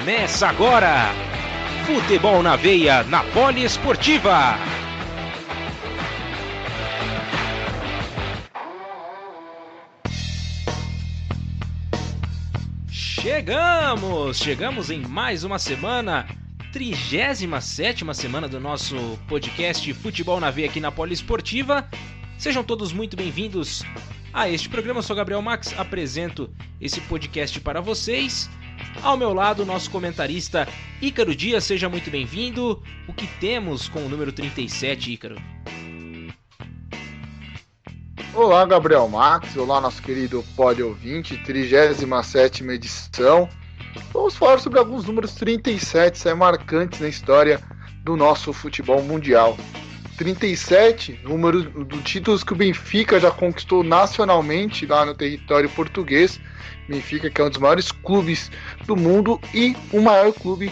Começa agora! Futebol na veia, na Poliesportiva! Chegamos em mais uma semana, 37ª semana do nosso podcast Futebol na Veia aqui na Poliesportiva. Sejam todos muito bem-vindos a este programa. Eu sou Gabriel Max, apresento esse podcast para vocês. Ao meu lado, nosso comentarista Ícaro Dias, seja muito bem-vindo. O que temos com o número 37, Ícaro? Olá, Gabriel Max. Olá, nosso querido pod ouvinte, 37ª edição. Vamos falar sobre alguns números 37 marcantes na história do nosso futebol mundial. 37, número dos títulos que o Benfica já conquistou nacionalmente lá no território português. Benfica, que é um dos maiores clubes do mundo e o maior clube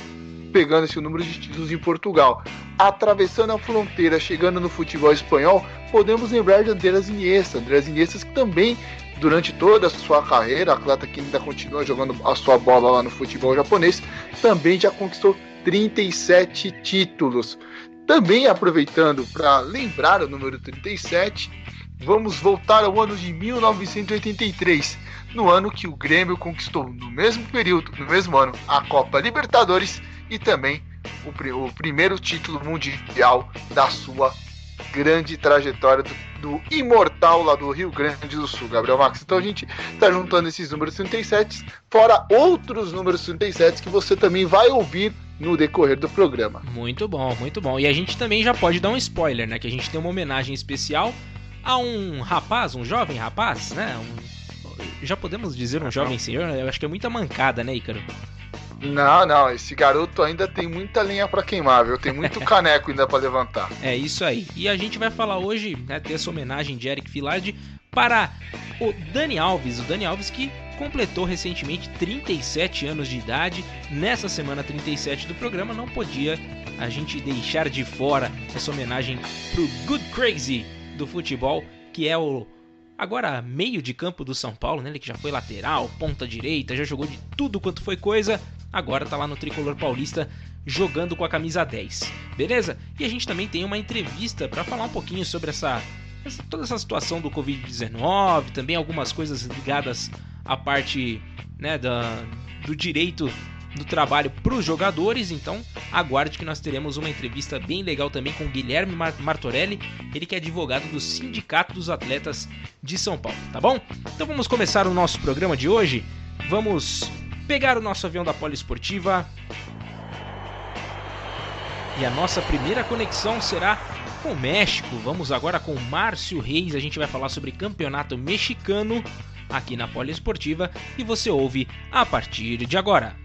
pegando esse número de títulos em Portugal. Atravessando a fronteira, chegando no futebol espanhol, podemos lembrar de Andrés Iniesta que também, durante toda a sua carreira, atleta que ainda continua jogando a sua bola lá no futebol japonês, também já conquistou 37 títulos. Também aproveitando para lembrar o número 37, vamos voltar ao ano de 1983, no ano que o Grêmio conquistou, no mesmo período, no mesmo ano, a Copa Libertadores e também o primeiro título mundial da sua grande trajetória do imortal lá do Rio Grande do Sul, Gabriel Max. Então a gente está juntando esses números 37, fora outros números 37 que você também vai ouvir no decorrer do programa. Muito bom, muito bom. E a gente também já pode dar um spoiler, né? Que a gente tem uma homenagem especial a um rapaz, um jovem rapaz, né? Já podemos dizer um jovem senhor? Eu acho que é muita mancada, né, Ícaro? Não, esse garoto ainda tem muita lenha pra queimar, viu? Tem muito caneco ainda pra levantar. É isso aí. E a gente vai falar hoje, né, ter essa homenagem de Eric Filardi para o Dani Alves. O Dani Alves que completou recentemente 37 anos de idade. Nessa semana 37 do programa não podia a gente deixar de fora essa homenagem pro Good Crazy do futebol, que é o agora meio de campo do São Paulo, né? Ele que já foi lateral, ponta direita, já jogou de tudo quanto foi coisa. Agora tá lá no Tricolor Paulista jogando com a camisa 10, beleza? E a gente também tem uma entrevista para falar um pouquinho sobre toda essa situação do Covid-19, também algumas coisas ligadas à parte, né, do direito do trabalho para os jogadores. Então aguarde que nós teremos uma entrevista bem legal também com o Guilherme Martorelli, ele que é advogado do Sindicato dos Atletas de São Paulo, tá bom? Então vamos começar o nosso programa de hoje. Vamos pegar o nosso avião da Poliesportiva e a nossa primeira conexão será com o México. Vamos agora com o Márcio Reis, a gente vai falar sobre campeonato mexicano aqui na Poliesportiva e você ouve a partir de agora.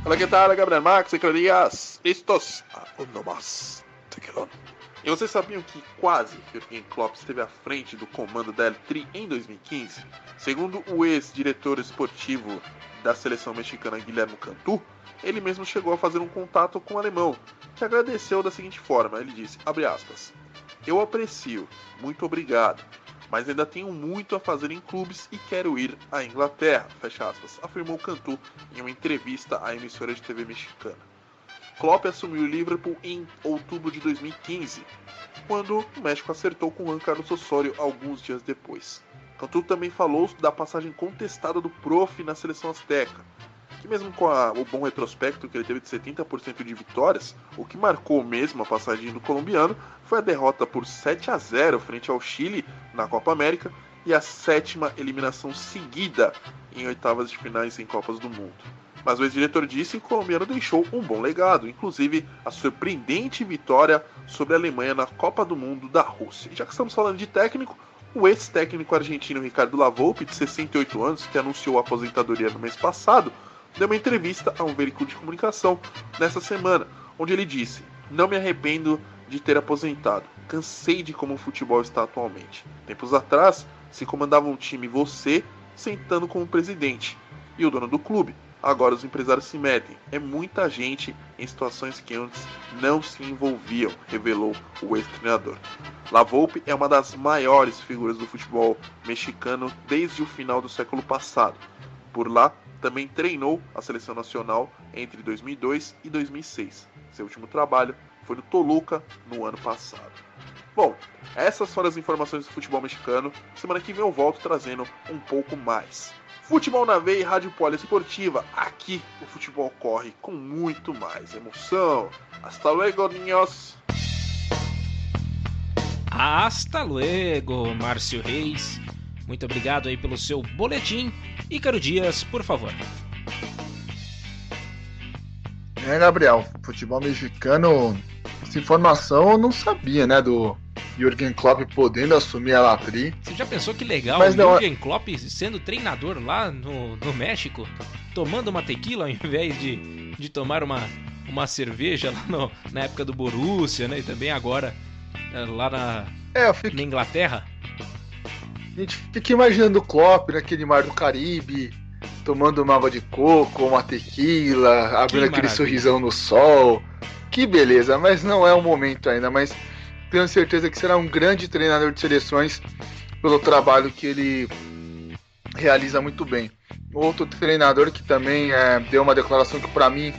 Hola, ¿qué tal? Gabriel Max e Clarias. Listos? Uno más. E vocês sabiam que quase Jürgen Klopp esteve à frente do comando da El-Tri em 2015? Segundo o ex-diretor esportivo da seleção mexicana Guilherme Cantú, ele mesmo chegou a fazer um contato com o alemão, que agradeceu da seguinte forma, ele disse, abre aspas, eu aprecio, muito obrigado, mas ainda tenho muito a fazer em clubes e quero ir à Inglaterra, fecha aspas, afirmou Cantú em uma entrevista à emissora de TV mexicana. Klopp assumiu o Liverpool em outubro de 2015, quando o México acertou com Juan Carlos Osorio alguns dias depois. Cantú também falou da passagem contestada do Prof na seleção azteca, que mesmo com o bom retrospecto que ele teve de 70% de vitórias, o que marcou mesmo a passagem do colombiano foi a derrota por 7-0 frente ao Chile na Copa América e a 7ª eliminação seguida em oitavas de finais em Copas do Mundo. Mas o ex-diretor disse que o colombiano deixou um bom legado, inclusive a surpreendente vitória sobre a Alemanha na Copa do Mundo da Rússia. E já que estamos falando de técnico, o ex-técnico argentino Ricardo Lavolpe, de 68 anos, que anunciou a aposentadoria no mês passado, deu uma entrevista a um veículo de comunicação nessa semana, onde ele disse, não me arrependo de ter aposentado, cansei de como o futebol está atualmente. Tempos atrás, se comandava um time você sentando como presidente e o dono do clube. Agora os empresários se metem. É muita gente em situações que antes não se envolviam, revelou o ex-treinador. Lavolpe é uma das maiores figuras do futebol mexicano desde o final do século passado. por lá, também treinou a seleção nacional entre 2002 e 2006. Seu último trabalho foi no Toluca no ano passado. Bom, essas foram as informações do futebol mexicano. Semana que vem eu volto trazendo um pouco mais. Futebol na Veia e Rádio Poliesportiva. Aqui o futebol corre com muito mais emoção. Hasta luego, niños! Hasta luego, Márcio Reis. Muito obrigado aí pelo seu boletim. Ícaro Dias, por favor. Gabriel, futebol mexicano, essa informação eu não sabia, né, do Jürgen Klopp podendo assumir a Latri. Você já pensou que legal Mas o não... Jürgen Klopp sendo treinador lá no México, tomando uma tequila ao invés de tomar uma cerveja lá na época do Borussia, né, e também agora lá na Inglaterra? A gente fica imaginando o Klopp naquele mar do Caribe, tomando uma água de coco, uma tequila, abrindo aquele sorrisão no sol. Que beleza, mas não é o momento ainda, mas tenho certeza que será um grande treinador de seleções pelo trabalho que ele realiza muito bem. Outro treinador que também deu uma declaração que para mim,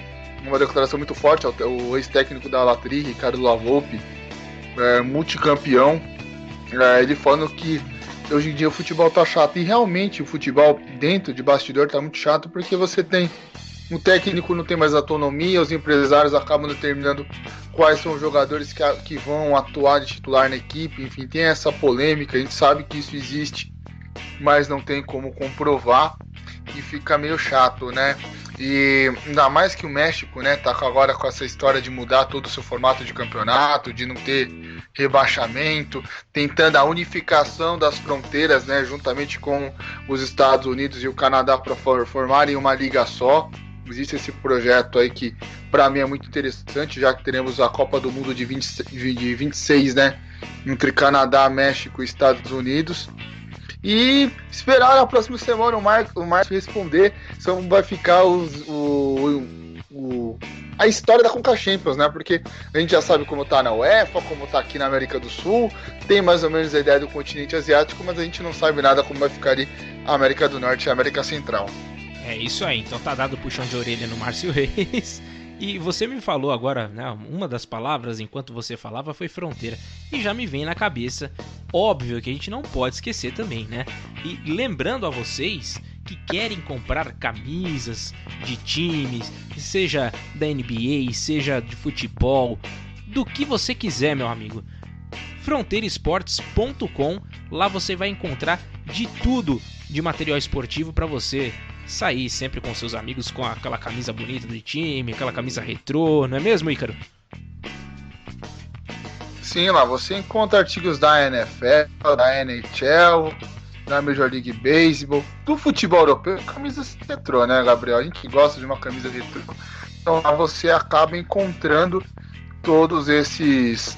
uma declaração muito forte, o ex-técnico da Latri, Ricardo Lavolpe, multicampeão, ele falando que hoje em dia o futebol tá chato, e realmente o futebol dentro de bastidor tá muito chato, porque você tem o técnico não tem mais autonomia, os empresários acabam determinando quais são os jogadores que vão atuar de titular na equipe, enfim, tem essa polêmica, a gente sabe que isso existe, mas não tem como comprovar e fica meio chato, né? E ainda mais que o México, né, tá agora com essa história de mudar todo o seu formato de campeonato, de não ter rebaixamento, tentando a unificação das fronteiras, né, juntamente com os Estados Unidos e o Canadá para formarem uma liga só. Existe esse projeto aí que para mim é muito interessante, já que teremos a Copa do Mundo de 26, né, entre Canadá, México e Estados Unidos. E esperar na próxima semana o Márcio responder como vai ficar a história da Conca Champions, né? Porque a gente já sabe como tá na UEFA, como tá aqui na América do Sul, tem mais ou menos a ideia do continente asiático, mas a gente não sabe nada como vai ficar ali a América do Norte e a América Central. É isso aí, então tá dado o puxão de orelha no Márcio Reis. E você me falou agora, né, uma das palavras enquanto você falava foi fronteira. E já me vem na cabeça, óbvio que a gente não pode esquecer também, né? E lembrando a vocês que querem comprar camisas de times, seja da NBA, seja de futebol, do que você quiser, meu amigo. fronteiraesportes.com, lá você vai encontrar de tudo de material esportivo para você sair sempre com seus amigos com aquela camisa bonita do time, aquela camisa retrô, não é mesmo, Ícaro? Sim, lá você encontra artigos da NFL, da NHL, da Major League Baseball, do futebol europeu, camisas retrô, né, Gabriel? A gente gosta de uma camisa retrô. Então lá você acaba encontrando todos esses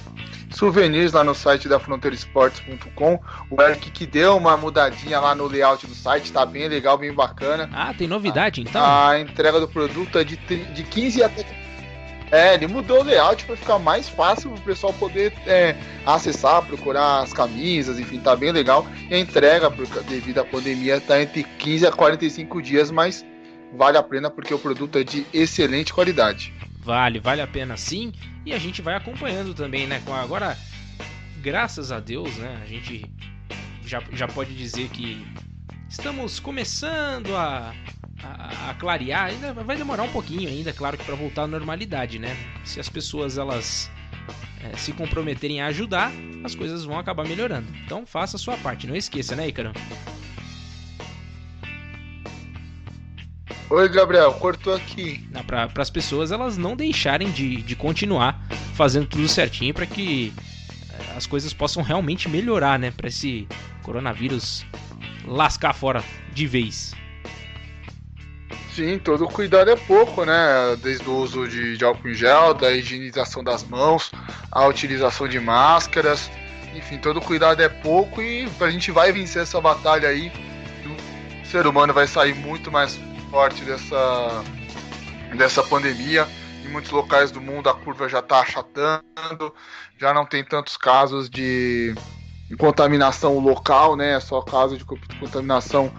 souvenirs lá no site da fronteiraesportes.com. O Eric que deu uma mudadinha lá no layout do site, tá bem legal, bem bacana. Ah, tem novidade então? A entrega do produto é de 15 até... ele mudou o layout para ficar mais fácil para o pessoal poder acessar, procurar as camisas, enfim, tá bem legal. E a entrega, devido à pandemia, tá entre 15 a 45 dias, mas vale a pena porque o produto é de excelente qualidade. Vale a pena sim, e a gente vai acompanhando também, né? Agora, graças a Deus, né? A gente já pode dizer que estamos começando a clarear. Ainda vai demorar um pouquinho ainda, claro que para voltar à normalidade, né? Se as pessoas elas se comprometerem a ajudar, as coisas vão acabar melhorando. Então faça a sua parte, não esqueça, né, Ícaro? Oi, Gabriel, cortou aqui. Para as pessoas elas não deixarem de continuar fazendo tudo certinho para que as coisas possam realmente melhorar, né? Para esse coronavírus lascar fora de vez. Sim, todo cuidado é pouco, né? Desde o uso de álcool em gel, da higienização das mãos, a utilização de máscaras. Enfim, todo cuidado é pouco e a gente vai vencer essa batalha aí. O ser humano vai sair muito mais forte dessa pandemia. Em muitos locais do mundo a curva já está achatando, já não tem tantos casos de contaminação local, né? É só caso de contaminação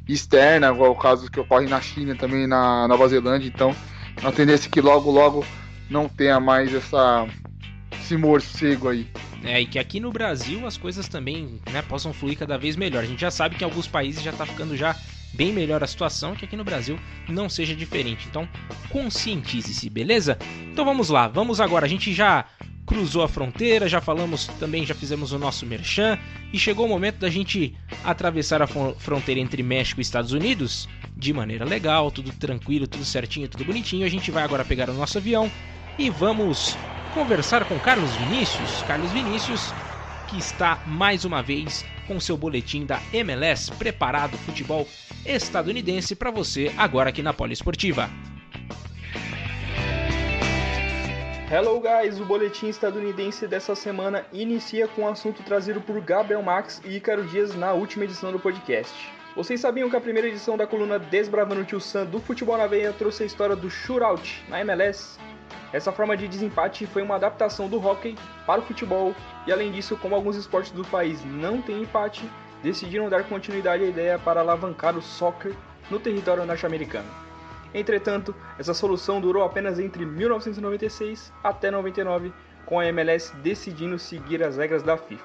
externa, igual o caso que ocorre na China, também na Nova Zelândia. Então, a tendência é que logo não tenha mais esse morcego aí. E que aqui no Brasil as coisas também, né, possam fluir cada vez melhor. A gente já sabe que em alguns países já tá ficando já bem melhor a situação, que aqui no Brasil não seja diferente. Então, conscientize-se, beleza? Então vamos lá, vamos agora. A gente já cruzou a fronteira, já falamos também, já fizemos o nosso merchan, e chegou o momento da gente atravessar a fronteira entre México e Estados Unidos de maneira legal, tudo tranquilo, tudo certinho, tudo bonitinho. A gente vai agora pegar o nosso avião e vamos conversar com Carlos Vinícius. Carlos Vinícius, que está mais uma vez com seu boletim da MLS preparado, futebol estadunidense, para você agora aqui na Poliesportiva. Hello guys, o boletim estadunidense dessa semana inicia com um assunto trazido por Gabriel Max e Ícaro Dias na última edição do podcast. Vocês sabiam que a primeira edição da coluna Desbravando o Tio Sam do Futebol na Veia trouxe a história do shootout na MLS? Essa forma de desempate foi uma adaptação do hóquei para o futebol, e além disso, como alguns esportes do país não têm empate, decidiram dar continuidade à ideia para alavancar o soccer no território norte-americano. Entretanto, essa solução durou apenas entre 1996 até 99, com a MLS decidindo seguir as regras da FIFA.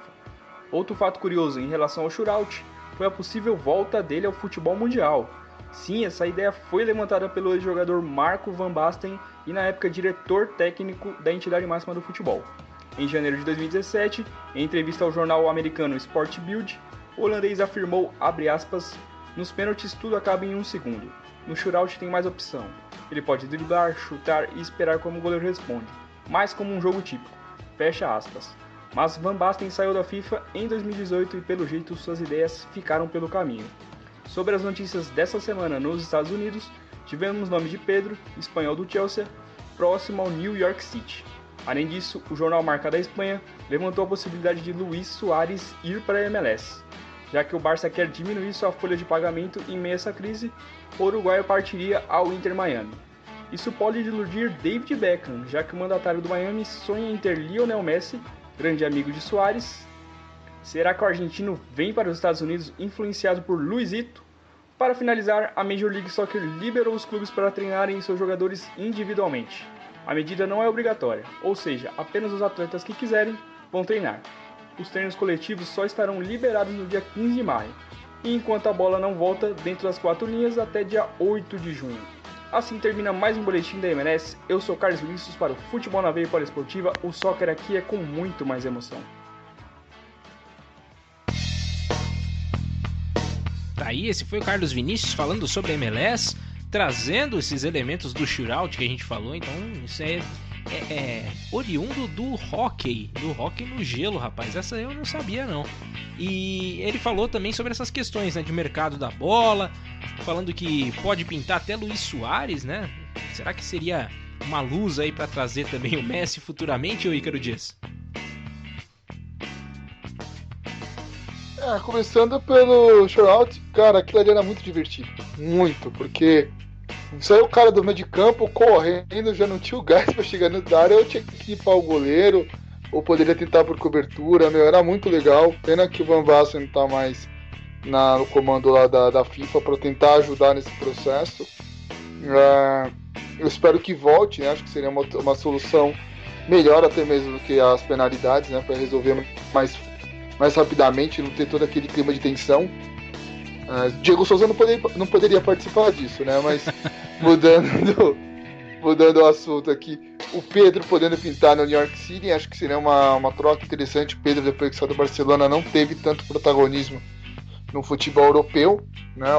Outro fato curioso em relação ao shootout foi a possível volta dele ao futebol mundial. Sim, essa ideia foi levantada pelo ex-jogador Marco Van Basten e na época diretor técnico da entidade máxima do futebol. Em janeiro de 2017, em entrevista ao jornal americano Sport Bild, o holandês afirmou, abre aspas, nos pênaltis tudo acaba em 1 segundo. No shootout tem mais opção. Ele pode driblar, chutar e esperar como o goleiro responde, mais como um jogo típico. Fecha aspas. Mas Van Basten saiu da FIFA em 2018 e pelo jeito suas ideias ficaram pelo caminho. Sobre as notícias dessa semana nos Estados Unidos, tivemos o nome de Pedro, espanhol do Chelsea, próximo ao New York City. Além disso, o jornal Marca da Espanha levantou a possibilidade de Luis Suárez ir para a MLS. Já que o Barça quer diminuir sua folha de pagamento em meio a essa crise, o uruguaio partiria ao Inter Miami. Isso pode iludir David Beckham, já que o mandatário do Miami sonha em ter Lionel Messi, grande amigo de Suárez. Será que o argentino vem para os Estados Unidos influenciado por Luizito? Para finalizar, a Major League Soccer liberou os clubes para treinarem seus jogadores individualmente. A medida não é obrigatória, ou seja, apenas os atletas que quiserem vão treinar. Os treinos coletivos só estarão liberados no dia 15 de maio, e enquanto a bola não volta dentro das 4 linhas até dia 8 de junho. Assim termina mais um boletim da MLS. Eu sou Carlos Vinícius para o Futebol na Veia Poliesportiva. O soccer aqui é com muito mais emoção. Tá aí, esse foi o Carlos Vinícius falando sobre a MLS, trazendo esses elementos do shootout que a gente falou. Então isso é oriundo do hóquei no gelo, rapaz. Essa eu não sabia não. E ele falou também sobre essas questões, né, de mercado da bola, falando que pode pintar até Luis Suárez, né? Será que seria uma luz aí para trazer também o Messi futuramente, ou Ícaro Dias? Começando pelo shootout, cara, aquilo ali era muito divertido. Muito, porque saiu o cara do meio de campo correndo, já não tinha o gás pra chegar na área, eu tinha que limpar o goleiro, ou poderia tentar por cobertura, era muito legal. Pena que o Van Basten não tá mais no comando lá da FIFA para tentar ajudar nesse processo. Eu espero que volte, né? Acho que seria uma solução melhor até mesmo do que as penalidades, né? Para resolver mais rapidamente, não ter todo aquele clima de tensão. Diego Souza não poderia participar disso, né? Mas mudando o assunto aqui, o Pedro podendo pintar no New York City, acho que seria uma troca interessante. O Pedro, depois que saiu do Barcelona, não teve tanto protagonismo no futebol europeu, né?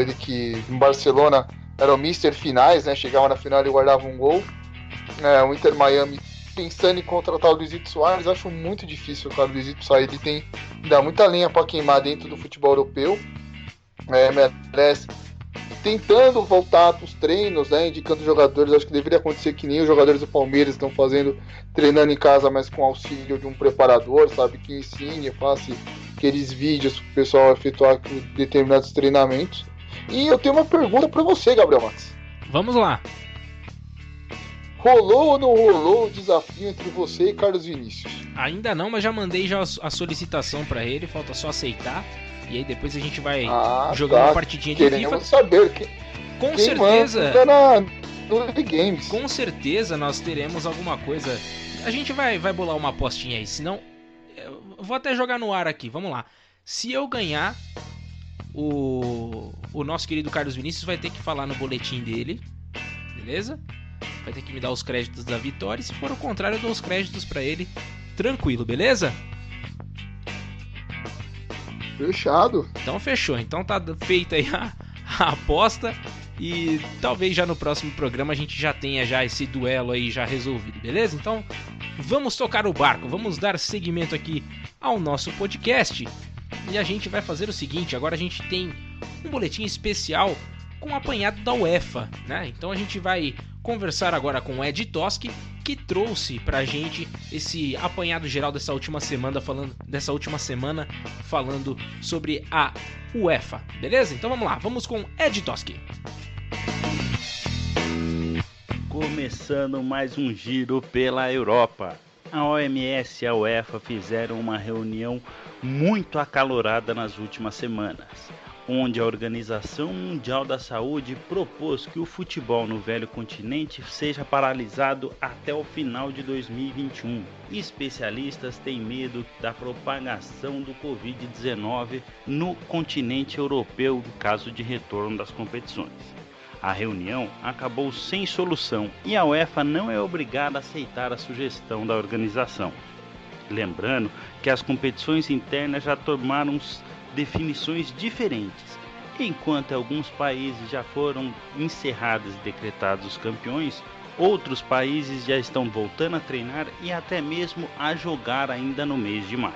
Ele que no Barcelona era o Mister Finais, né? Chegava na final e guardava um gol. O Inter Miami pensando em contratar o Luizito Suárez, acho muito difícil, cara, o Luizito sair. Ele dá muita lenha para queimar dentro do futebol europeu. MLS tentando voltar para os treinos, né, indicando jogadores. Acho que deveria acontecer que nem os jogadores do Palmeiras estão fazendo, treinando em casa, mas com auxílio de um preparador, sabe, que ensine, faça aqueles vídeos para o pessoal efetuar determinados treinamentos. E eu tenho uma pergunta para você, Gabriel Max. Vamos lá. Rolou ou não rolou o desafio entre você e Carlos Vinícius? Ainda não, mas já mandei a solicitação para ele, falta só aceitar. E aí depois a gente vai jogar uma partidinha de FIFA. Saber com certeza no Games. Com certeza nós teremos alguma coisa. A gente vai bolar uma apostinha aí, senão eu vou até jogar no ar aqui. Vamos lá. Se eu ganhar, o nosso querido Carlos Vinícius vai ter que falar no boletim dele, beleza? Vai ter que me dar os créditos da vitória. E se for o contrário, eu dou os créditos pra ele. Tranquilo, beleza? Fechado. Então fechou. Então tá feita aí a aposta. E talvez já no próximo programa a gente já tenha já esse duelo aí já resolvido, beleza? Então vamos tocar o barco. Vamos dar seguimento aqui ao nosso podcast. E a gente vai fazer o seguinte. Agora a gente tem um boletim especial com o apanhado da UEFA, né? Então a gente vai conversar agora com o Ed Toski, que trouxe pra gente esse apanhado geral dessa última semana falando sobre a UEFA, beleza? Então vamos lá, vamos com Ed Toski. Começando mais um giro pela Europa. A OMS e a UEFA fizeram uma reunião muito acalorada nas últimas semanas, onde a Organização Mundial da Saúde propôs que o futebol no velho continente seja paralisado até o final de 2021. Especialistas têm medo da propagação do Covid-19 no continente europeu no caso de retorno das competições. A reunião acabou sem solução e a UEFA não é obrigada a aceitar a sugestão da organização. Lembrando que as competições internas já tomaram definições diferentes. Enquanto alguns países já foram encerrados e decretados os campeões, outros países já estão voltando a treinar e até mesmo a jogar ainda no mês de maio.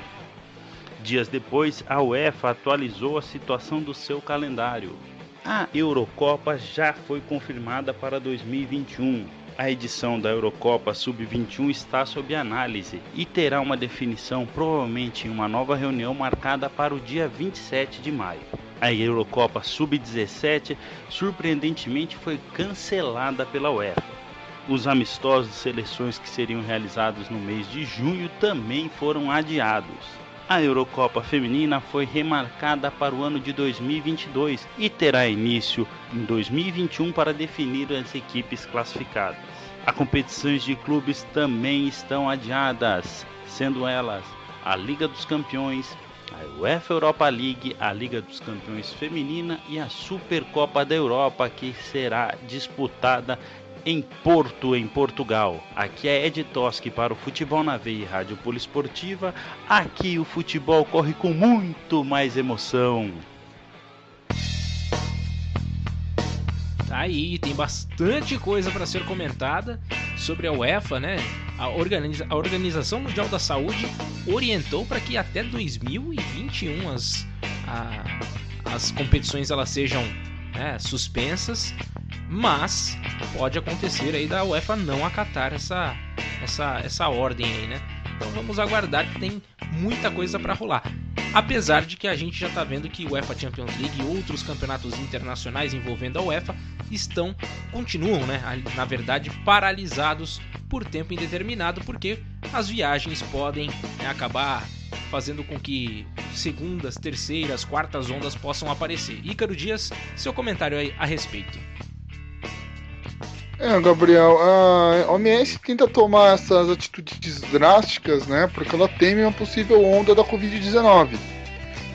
Dias depois, a UEFA atualizou a situação do seu calendário. A Eurocopa já foi confirmada para 2021. A edição da Eurocopa Sub-21 está sob análise e terá uma definição provavelmente em uma nova reunião marcada para o dia 27 de maio. A Eurocopa Sub-17 surpreendentemente foi cancelada pela UEFA. Os amistosos de seleções que seriam realizados no mês de junho também foram adiados. A Eurocopa Feminina foi remarcada para o ano de 2022 e terá início em 2021 para definir as equipes classificadas. As competições de clubes também estão adiadas, sendo elas a Liga dos Campeões, a UEFA Europa League, a Liga dos Campeões Feminina e a Supercopa da Europa, que será disputada em Porto, em Portugal. Aqui é Ed Toski para o Futebol na Veia e Rádio Poliesportiva. Aqui o futebol corre com muito mais emoção. Tá aí, tem bastante coisa para ser comentada sobre a UEFA, né? A Organização Mundial da Saúde orientou para que até 2021 as competições elas sejam suspensas. Mas pode acontecer aí da UEFA não acatar essa ordem aí, né? Então vamos aguardar, que tem muita coisa para rolar. Apesar de que a gente já está vendo que o UEFA Champions League e outros campeonatos internacionais envolvendo a UEFA continuam, né? Na verdade, paralisados por tempo indeterminado, porque as viagens podem acabar fazendo com que segundas, terceiras, quartas ondas possam aparecer. Ícaro Dias, seu comentário aí a respeito. Gabriel, a OMS tenta tomar essas atitudes drásticas, né, porque ela teme uma possível onda da Covid-19.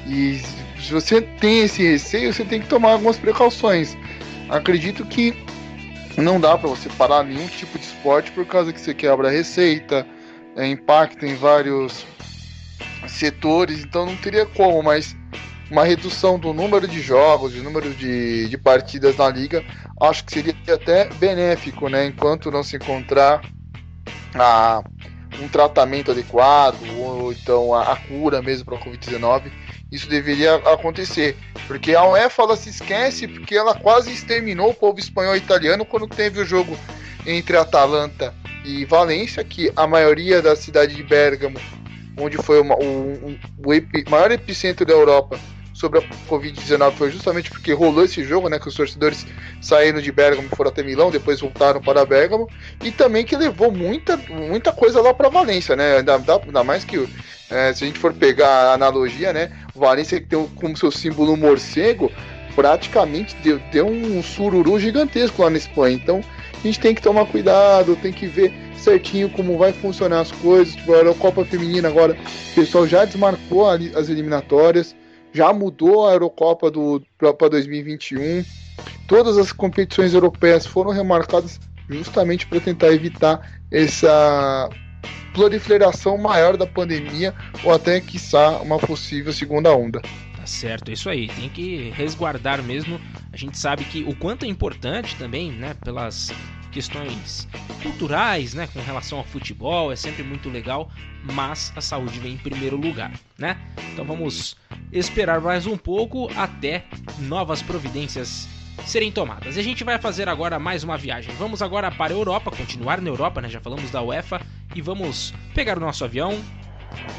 E se você tem esse receio, você tem que tomar algumas precauções. Acredito que não dá para você parar nenhum tipo de esporte por causa que você quebra a receita, impacta em vários setores, então não teria como, mas uma redução do número de jogos, do número de partidas na liga, acho que seria até benéfico, né? Enquanto não se encontrar um tratamento adequado, ou então a cura mesmo para a Covid-19, isso deveria acontecer. Porque a UEFA ela se esquece, porque ela quase exterminou o povo espanhol e italiano quando teve o jogo entre Atalanta e Valência, que a maioria da cidade de Bérgamo, onde foi o maior epicentro da Europa sobre a Covid-19, foi justamente porque rolou esse jogo, né, que os torcedores saíram de Bérgamo e foram até Milão, depois voltaram para Bérgamo, e também que levou muita coisa lá para Valência, né, ainda mais que Se a gente for pegar a analogia, né? O Valência, que tem como seu símbolo um morcego, praticamente deu um sururu gigantesco lá na Espanha. Então a gente tem que tomar cuidado, tem que ver certinho como vai funcionar as coisas. Tipo, a Eurocopa Feminina agora, o pessoal já desmarcou as eliminatórias, já mudou a Eurocopa para 2021. Todas as competições europeias foram remarcadas justamente para tentar evitar essa proliferação maior da pandemia ou até, quiçá, uma possível segunda onda. Tá certo, é isso aí, tem que resguardar mesmo. A gente sabe que o quanto é importante também, né, pelas questões culturais, né, com relação ao futebol, é sempre muito legal, mas a saúde vem em primeiro lugar, né? Então vamos esperar mais um pouco até novas providências serem tomadas. E a gente vai fazer agora mais uma viagem. Vamos agora para a Europa, continuar na Europa, né? Já falamos da UEFA, e vamos pegar o nosso avião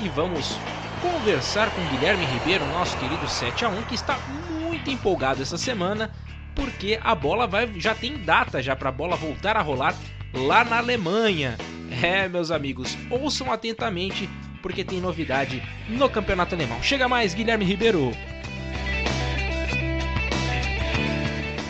e vamos conversar com Guilherme Ribeiro, nosso querido 7x1, que está muito empolgado essa semana, porque a bola já tem data já para a bola voltar a rolar lá na Alemanha. Meus amigos, ouçam atentamente, porque tem novidade no campeonato alemão. Chega mais, Guilherme Ribeiro!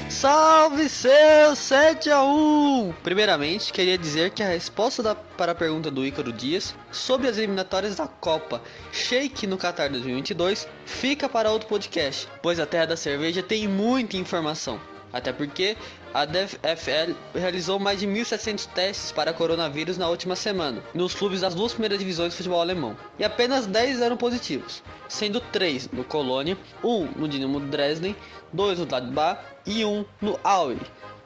Salve seus 7x1! Primeiramente, queria dizer que a resposta para a pergunta do Ícaro Dias sobre as eliminatórias da Copa Sheik no Qatar 2022 fica para outro podcast, pois a Terra da Cerveja tem muita informação. Até porque a DFL realizou mais de 1.700 testes para coronavírus na última semana, nos clubes das duas primeiras divisões do futebol alemão. E apenas 10 eram positivos, sendo 3 no Colônia, 1 no Dinamo Dresden, 2 no Gladbach e 1 no Aue,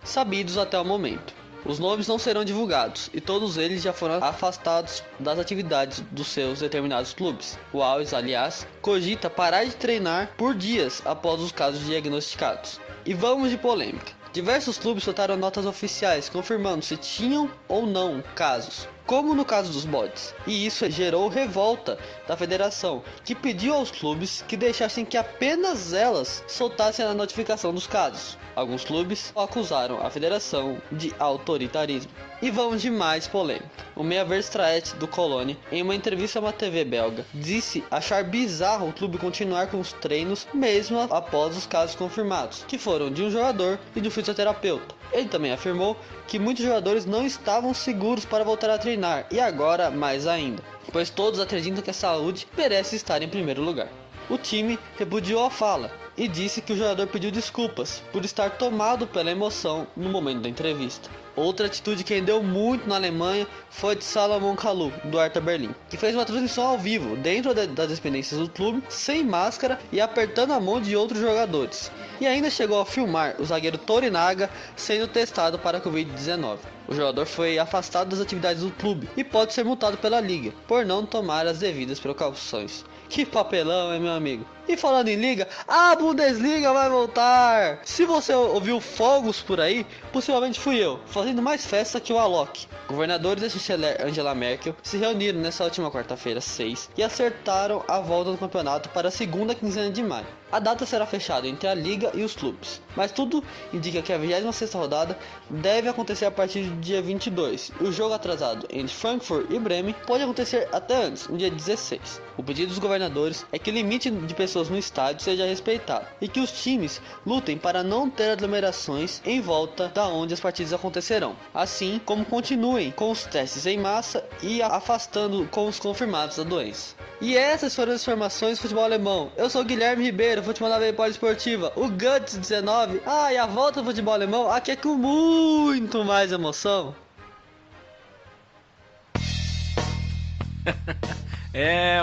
sabidos até o momento. Os nomes não serão divulgados e todos eles já foram afastados das atividades dos seus determinados clubes. O Aue, aliás, cogita parar de treinar por dias após os casos diagnosticados. E vamos de polêmica. Diversos clubes soltaram notas oficiais confirmando se tinham ou não casos, como no caso dos bodes. E isso gerou revolta da federação, que pediu aos clubes que deixassem que apenas elas soltassem a notificação dos casos. Alguns clubes acusaram a federação de autoritarismo. E vamos de mais polêmica. O meia Verstraete do Colônia, em uma entrevista a uma TV belga, disse achar bizarro o clube continuar com os treinos mesmo após os casos confirmados, que foram de um jogador e de um fisioterapeuta. Ele também afirmou que muitos jogadores não estavam seguros para voltar a treinar, e agora mais ainda, pois todos acreditam que a saúde merece estar em primeiro lugar. O time repudiou a fala e disse que o jogador pediu desculpas por estar tomado pela emoção no momento da entrevista. Outra atitude que rendeu muito na Alemanha foi de Salomon Kalou, do Hertha Berlim, que fez uma transmissão ao vivo dentro das dependências do clube, sem máscara e apertando a mão de outros jogadores. E ainda chegou a filmar o zagueiro Torinaga sendo testado para a Covid-19. O jogador foi afastado das atividades do clube e pode ser multado pela liga por não tomar as devidas precauções. Que papelão, hein, meu amigo? E falando em liga, a Bundesliga vai voltar! Se você ouviu fogos por aí, possivelmente fui eu, fazendo mais festa que o Alok. Governadores da chanceler Angela Merkel se reuniram nessa última quarta-feira 6 e acertaram a volta do campeonato para a segunda quinzena de maio. A data será fechada entre a liga e os clubes, mas tudo indica que a 26ª rodada deve acontecer a partir do dia 22. O jogo atrasado entre Frankfurt e Bremen pode acontecer até antes, no dia 16. O pedido dos governadores é que o limite de pessoas no estádio seja respeitado e que os times lutem para não ter aglomerações em volta da onde as partidas acontecerão, assim como continuem com os testes em massa e afastando com os confirmados da doença. E essas foram as informações do futebol alemão. Eu sou o Guilherme Ribeiro, futebol na Veia Esportiva, o Guts 19. E a volta do futebol alemão aqui é com muito mais emoção.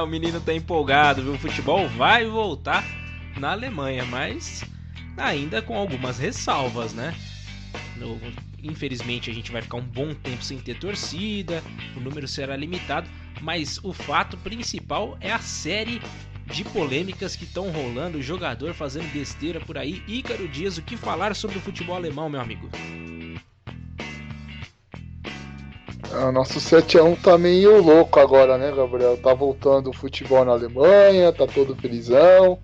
O menino tá empolgado, viu? O futebol vai voltar na Alemanha, mas ainda com algumas ressalvas, né? Infelizmente a gente vai ficar um bom tempo sem ter torcida, o número será limitado, mas o fato principal é a série de polêmicas que estão rolando, o jogador fazendo besteira por aí. Ícaro Dias, o que falar sobre o futebol alemão, meu amigo? O nosso 7x1 tá meio louco agora, né, Gabriel? Tá voltando o futebol na Alemanha, tá todo felizão.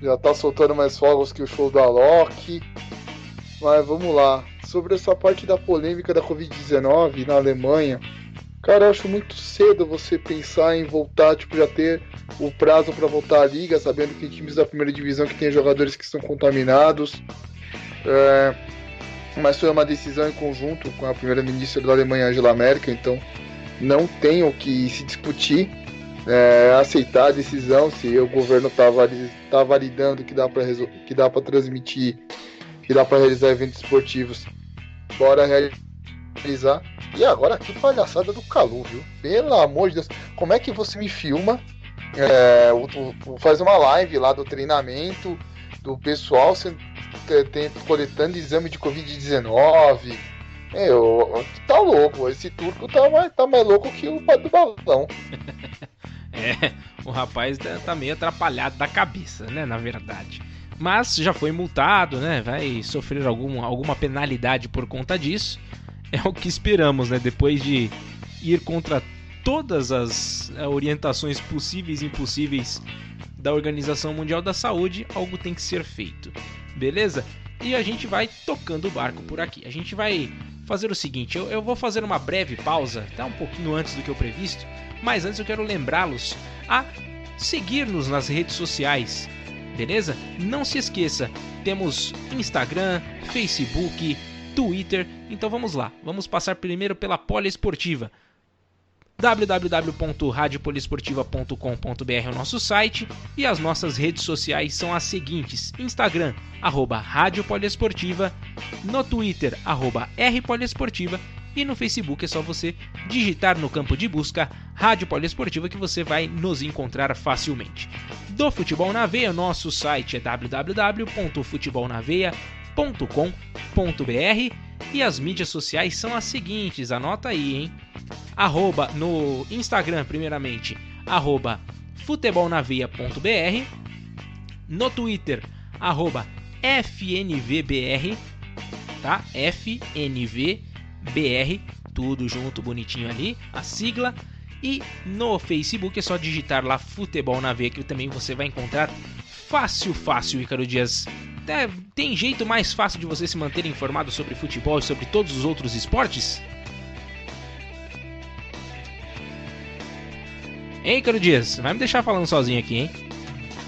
Já tá soltando mais fogos que o show da Loki. Mas vamos lá. Sobre essa parte da polêmica da Covid-19 na Alemanha, Cara, eu acho muito cedo você pensar em voltar, tipo, já ter o prazo para voltar à liga, sabendo que tem times da primeira divisão que tem jogadores que estão contaminados. Mas foi uma decisão em conjunto com a primeira-ministra da Alemanha, Angela Merkel, então não tem o que se discutir, aceitar a decisão. Se o governo está validando que dá para transmitir, que dá para realizar eventos esportivos, bora realizar. E agora, que palhaçada do Calu, viu? Pelo amor de Deus, como é que você me filma, faz uma live lá do treinamento do pessoal coletando exame de Covid-19? Tá louco, esse turco tá mais louco que o padre do balão. O rapaz tá meio atrapalhado da cabeça, né, na verdade. Mas já foi multado, né, vai sofrer alguma penalidade por conta disso. É o que esperamos, né? Depois de ir contra todas as orientações possíveis e impossíveis da Organização Mundial da Saúde, algo tem que ser feito. Beleza? E a gente vai tocando o barco por aqui. A gente vai fazer o seguinte, eu vou fazer uma breve pausa, até um pouquinho antes do que eu previsto, mas antes eu quero lembrá-los a seguir-nos nas redes sociais, beleza? Não se esqueça, temos Instagram, Facebook, Twitter, então vamos lá, vamos passar primeiro pela Poliesportiva. www.radiopoliesportiva.com.br é o nosso site e as nossas redes sociais são as seguintes: Instagram, Rádio Poliesportiva, no Twitter, @rpoliesportiva, e no Facebook é só você digitar no campo de busca Rádio Poliesportiva que você vai nos encontrar facilmente. Do Futebol na Veia, nosso site é www.futebolnaveia.com.br e as mídias sociais são as seguintes, anota aí, hein? No Instagram, primeiramente, futebolnaveia.br, no Twitter, FNVBR, tá? FNVBR, tudo junto, bonitinho ali, a sigla. E no Facebook é só digitar lá Futebol na Veia, que também você vai encontrar fácil, Ícaro Dias. Tem jeito mais fácil de você se manter informado sobre futebol e sobre todos os outros esportes? Hein, Ícaro Dias? Vai me deixar falando sozinho aqui, hein?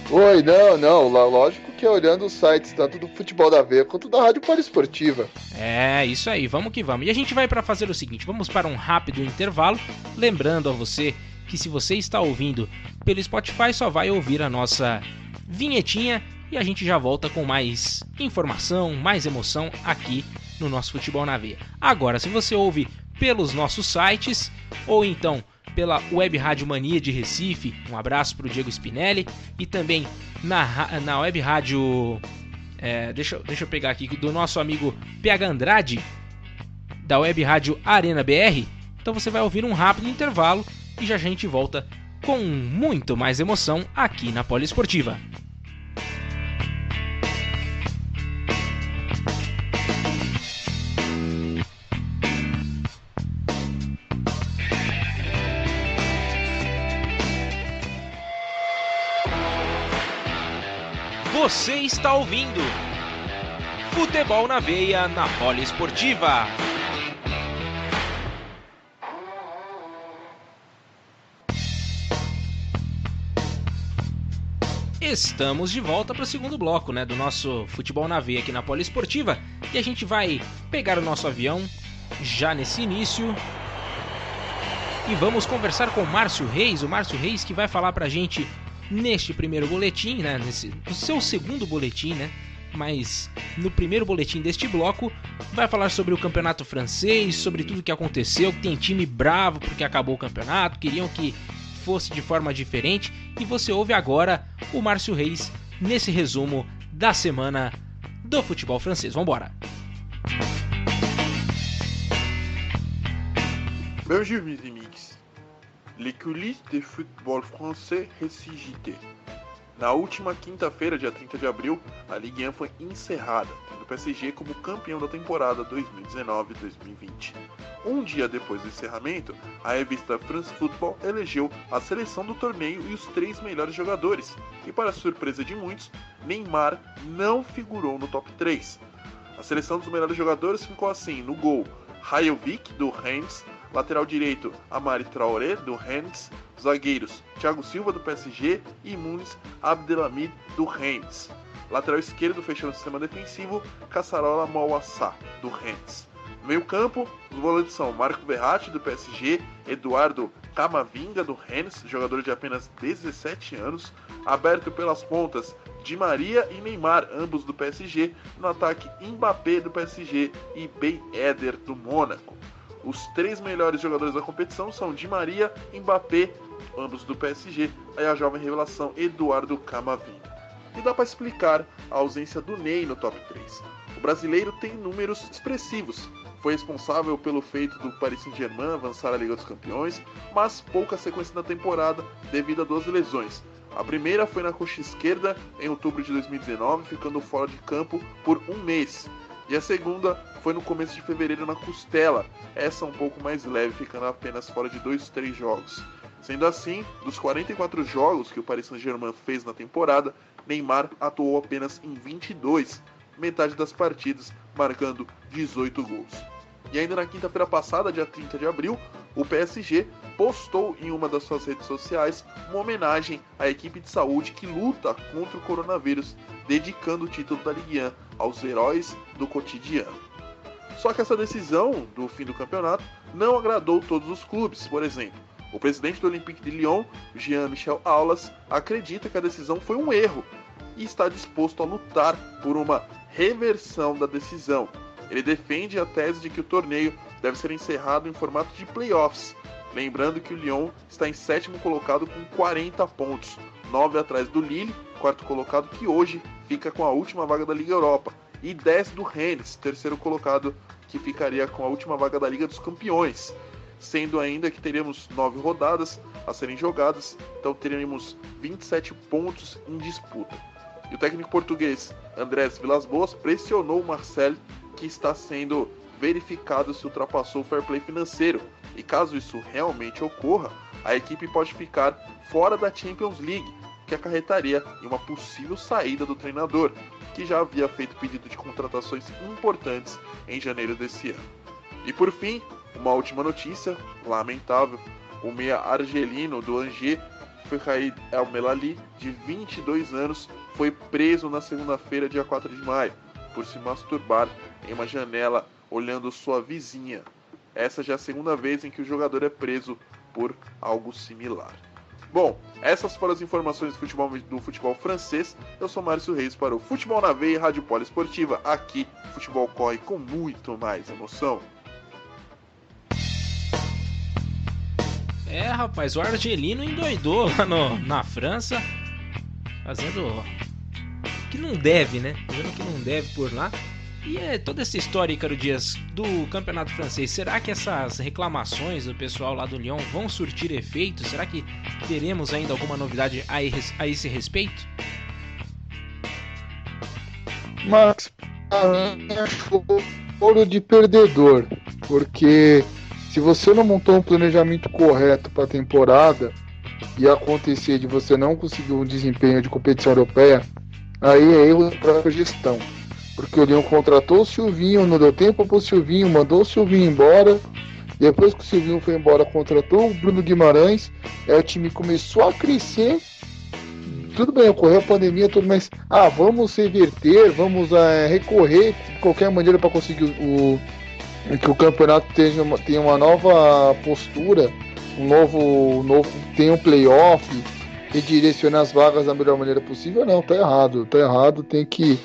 Oi, não, lógico que é olhando os sites tanto do Futebol da Veia quanto da Rádio Poliesportiva. É, isso aí, vamos que vamos. E a gente vai para fazer o seguinte, vamos para um rápido intervalo, lembrando a você que se você está ouvindo pelo Spotify, só vai ouvir a nossa vinhetinha e a gente já volta com mais informação, mais emoção aqui no nosso Futebol na Veia. Agora, se você ouve pelos nossos sites ou então pela Web Rádio Mania de Recife, um abraço para o Diego Spinelli, e também na Web Rádio, deixa eu pegar aqui, do nosso amigo PH Andrade, da Web Rádio Arena BR. Então você vai ouvir um rápido intervalo e já a gente volta com muito mais emoção aqui na Poliesportiva. Você está ouvindo Futebol na Veia na Poliesportiva. Estamos de volta para o segundo bloco, do nosso Futebol na Veia aqui na Poliesportiva, e a gente vai pegar o nosso avião já nesse início e vamos conversar com o Márcio Reis, que vai falar pra gente neste primeiro boletim, no seu segundo boletim, mas no primeiro boletim deste bloco, vai falar sobre o campeonato francês, sobre tudo que aconteceu, que tem time bravo porque acabou o campeonato, queriam que fosse de forma diferente, e você ouve agora o Márcio Reis nesse resumo da semana do futebol francês. Vambora! Bonjour mes amigos. Les coulisses du football français ressuscité. Na última quinta-feira, dia 30 de abril, a Ligue 1 foi encerrada, tendo o PSG como campeão da temporada 2019-2020. Um dia depois do encerramento, a revista France Football elegeu a seleção do torneio e os 3 melhores jogadores, e para surpresa de muitos, Neymar não figurou no top 3. A seleção dos melhores jogadores ficou assim: no gol, Rajovic do Reims, lateral direito Amari Traoré, do Rennes, zagueiros Thiago Silva, do PSG e Muniz Abdelhamid, do Rennes. Lateral esquerdo, fechando o sistema defensivo, Kassarola Mouassa, do Rennes. No meio campo, os volantes são Marco Verratti, do PSG, Eduardo Camavinga, do Rennes, jogador de apenas 17 anos, aberto pelas pontas Di Maria e Neymar, ambos do PSG, no ataque Mbappé, do PSG e Ben Yedder, do Mônaco. Os 3 melhores jogadores da competição são Di Maria, Mbappé, ambos do PSG, e a jovem revelação Eduardo Camavinga. E dá para explicar a ausência do Ney no top 3. O brasileiro tem números expressivos. Foi responsável pelo feito do Paris Saint-Germain avançar a Liga dos Campeões, mas pouca sequência na temporada devido a 2 lesões. A primeira foi na coxa esquerda em outubro de 2019, ficando fora de campo por 1 mês. E a segunda foi no começo de fevereiro na costela, essa um pouco mais leve, ficando apenas fora de 2-3 jogos. Sendo assim, dos 44 jogos que o Paris Saint-Germain fez na temporada, Neymar atuou apenas em 22, metade das partidas, marcando 18 gols. E ainda na quinta-feira passada, dia 30 de abril, o PSG postou em uma das suas redes sociais uma homenagem à equipe de saúde que luta contra o coronavírus, dedicando o título da Ligue 1 aos heróis do cotidiano. Só que essa decisão do fim do campeonato não agradou todos os clubes. Por exemplo, o presidente do Olympique de Lyon, Jean-Michel Aulas, acredita que a decisão foi um erro e está disposto a lutar por uma reversão da decisão. Ele defende a tese de que o torneio deve ser encerrado em formato de playoffs, lembrando que o Lyon está em 7º colocado com 40 pontos, 9 atrás do Lille, 4º colocado, que hoje fica com a última vaga da Liga Europa, e 10 do Rennes, 3º colocado, que ficaria com a última vaga da Liga dos Campeões, sendo ainda que teremos 9 rodadas a serem jogadas, então teremos 27 pontos em disputa. E o técnico português Andrés Vilas-Boas pressionou o Marseille, que está sendo verificado se ultrapassou o fair play financeiro, e caso isso realmente ocorra, a equipe pode ficar fora da Champions League, que acarretaria em uma possível saída do treinador, que já havia feito pedido de contratações importantes em janeiro desse ano. E por fim, uma última notícia, lamentável, o meia argelino do Angers, Fekhaï El Melali, de 22 anos, foi preso na segunda-feira, dia 4 de maio, por se masturbar em uma janela olhando sua vizinha. Essa já é a segunda vez em que o jogador é preso por algo similar. Bom, essas foram as informações do futebol francês. Eu sou Márcio Reis para o Futebol na Veia e Rádio Poliesportiva. Aqui, o futebol corre com muito mais emoção. Rapaz, o argelino endoidou lá na França, fazendo o que não deve, né? Fazendo o que não deve por lá. E toda essa história, Ícaro Dias, do campeonato francês, será que essas reclamações do pessoal lá do Lyon vão surtir efeito? Será que teremos ainda alguma novidade a esse respeito? Max, pra mim é choro de perdedor, porque se você não montou um planejamento correto para a temporada e acontecer de você não conseguir um desempenho de competição europeia, aí é erro da própria gestão. Porque o Lyon contratou o Silvinho, não deu tempo pro Silvinho, mandou o Silvinho embora. Depois que o Silvinho foi embora, contratou o Bruno Guimarães. Aí o time começou a crescer. Tudo bem, ocorreu a pandemia, tudo, mas vamos reverter, vamos recorrer de qualquer maneira para conseguir que o campeonato tenha uma nova postura, tenha um playoff e direcionar as vagas da melhor maneira possível. Não, tá errado, tem que...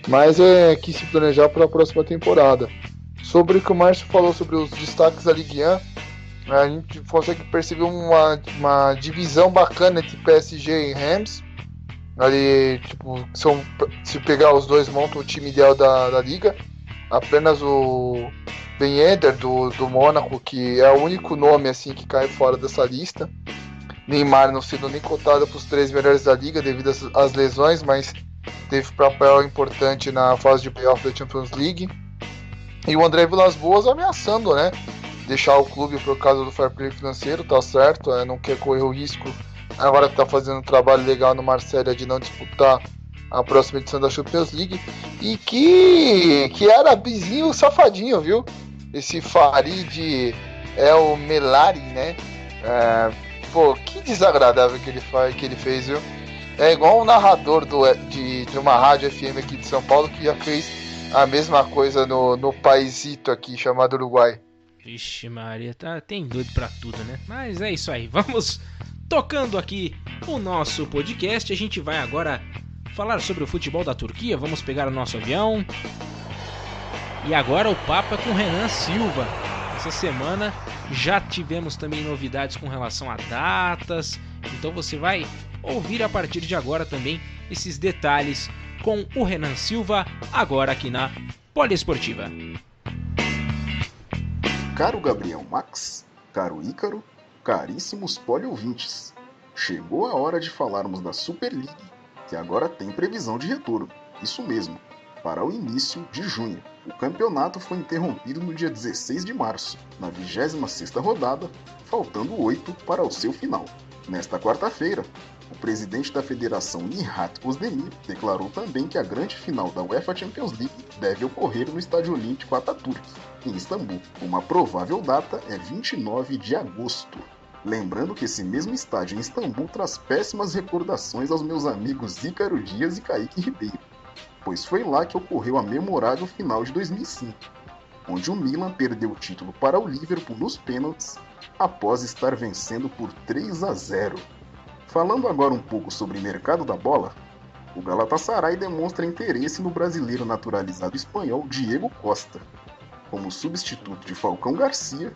Mas é que se planejar para a próxima temporada. Sobre o que o Márcio falou sobre os destaques da Ligue 1, a gente consegue perceber uma divisão bacana entre PSG e Reims. Ali, se pegar os dois, montam o time ideal da Liga. Apenas o Ben Yedder do Mônaco, que é o único nome assim que cai fora dessa lista. Neymar não sendo nem cotado para os 3 melhores da Liga devido às lesões, mas teve papel importante na fase de playoff da Champions League. E o André Vilas-Boas ameaçando, né? Deixar o clube por causa do fair play financeiro, tá certo, não quer correr o risco, agora que tá fazendo um trabalho legal no Marseille, de não disputar a próxima edição da Champions League. E que era vizinho safadinho, viu? Esse Farid é o Melari, né? Pô, que desagradável que ele fez, viu? É igual um narrador de uma rádio FM aqui de São Paulo que já fez a mesma coisa no paísito aqui chamado Uruguai. Vixe Maria, tem doido pra tudo, né? Mas é isso aí, vamos tocando aqui o nosso podcast. A gente vai agora falar sobre o futebol da Turquia, vamos pegar o nosso avião. E agora o papo é com Renan Silva. Essa semana já tivemos também novidades com relação a datas, então você vai ouvir a partir de agora também esses detalhes com o Renan Silva, agora aqui na Poliesportiva. Caro Gabriel Max, caro Ícaro, caríssimos poliouvintes, chegou a hora de falarmos da Super League, que agora tem previsão de retorno, isso mesmo, para o início de junho. O campeonato foi interrompido no dia 16 de março, na 26ª rodada, faltando 8 para o seu final. Nesta quarta-feira, o presidente da federação Nihat Özdemir declarou também que a grande final da UEFA Champions League deve ocorrer no Estádio Olímpico Atatürk, em Istambul. Uma provável data é 29 de agosto. Lembrando que esse mesmo estádio em Istambul traz péssimas recordações aos meus amigos Ícaro Dias e Kaique Ribeiro, pois foi lá que ocorreu a memorável final de 2005, onde o Milan perdeu o título para o Liverpool nos pênaltis, após estar vencendo por 3-0. Falando agora um pouco sobre o mercado da bola, o Galatasaray demonstra interesse no brasileiro naturalizado espanhol Diego Costa, como substituto de Falcão Garcia,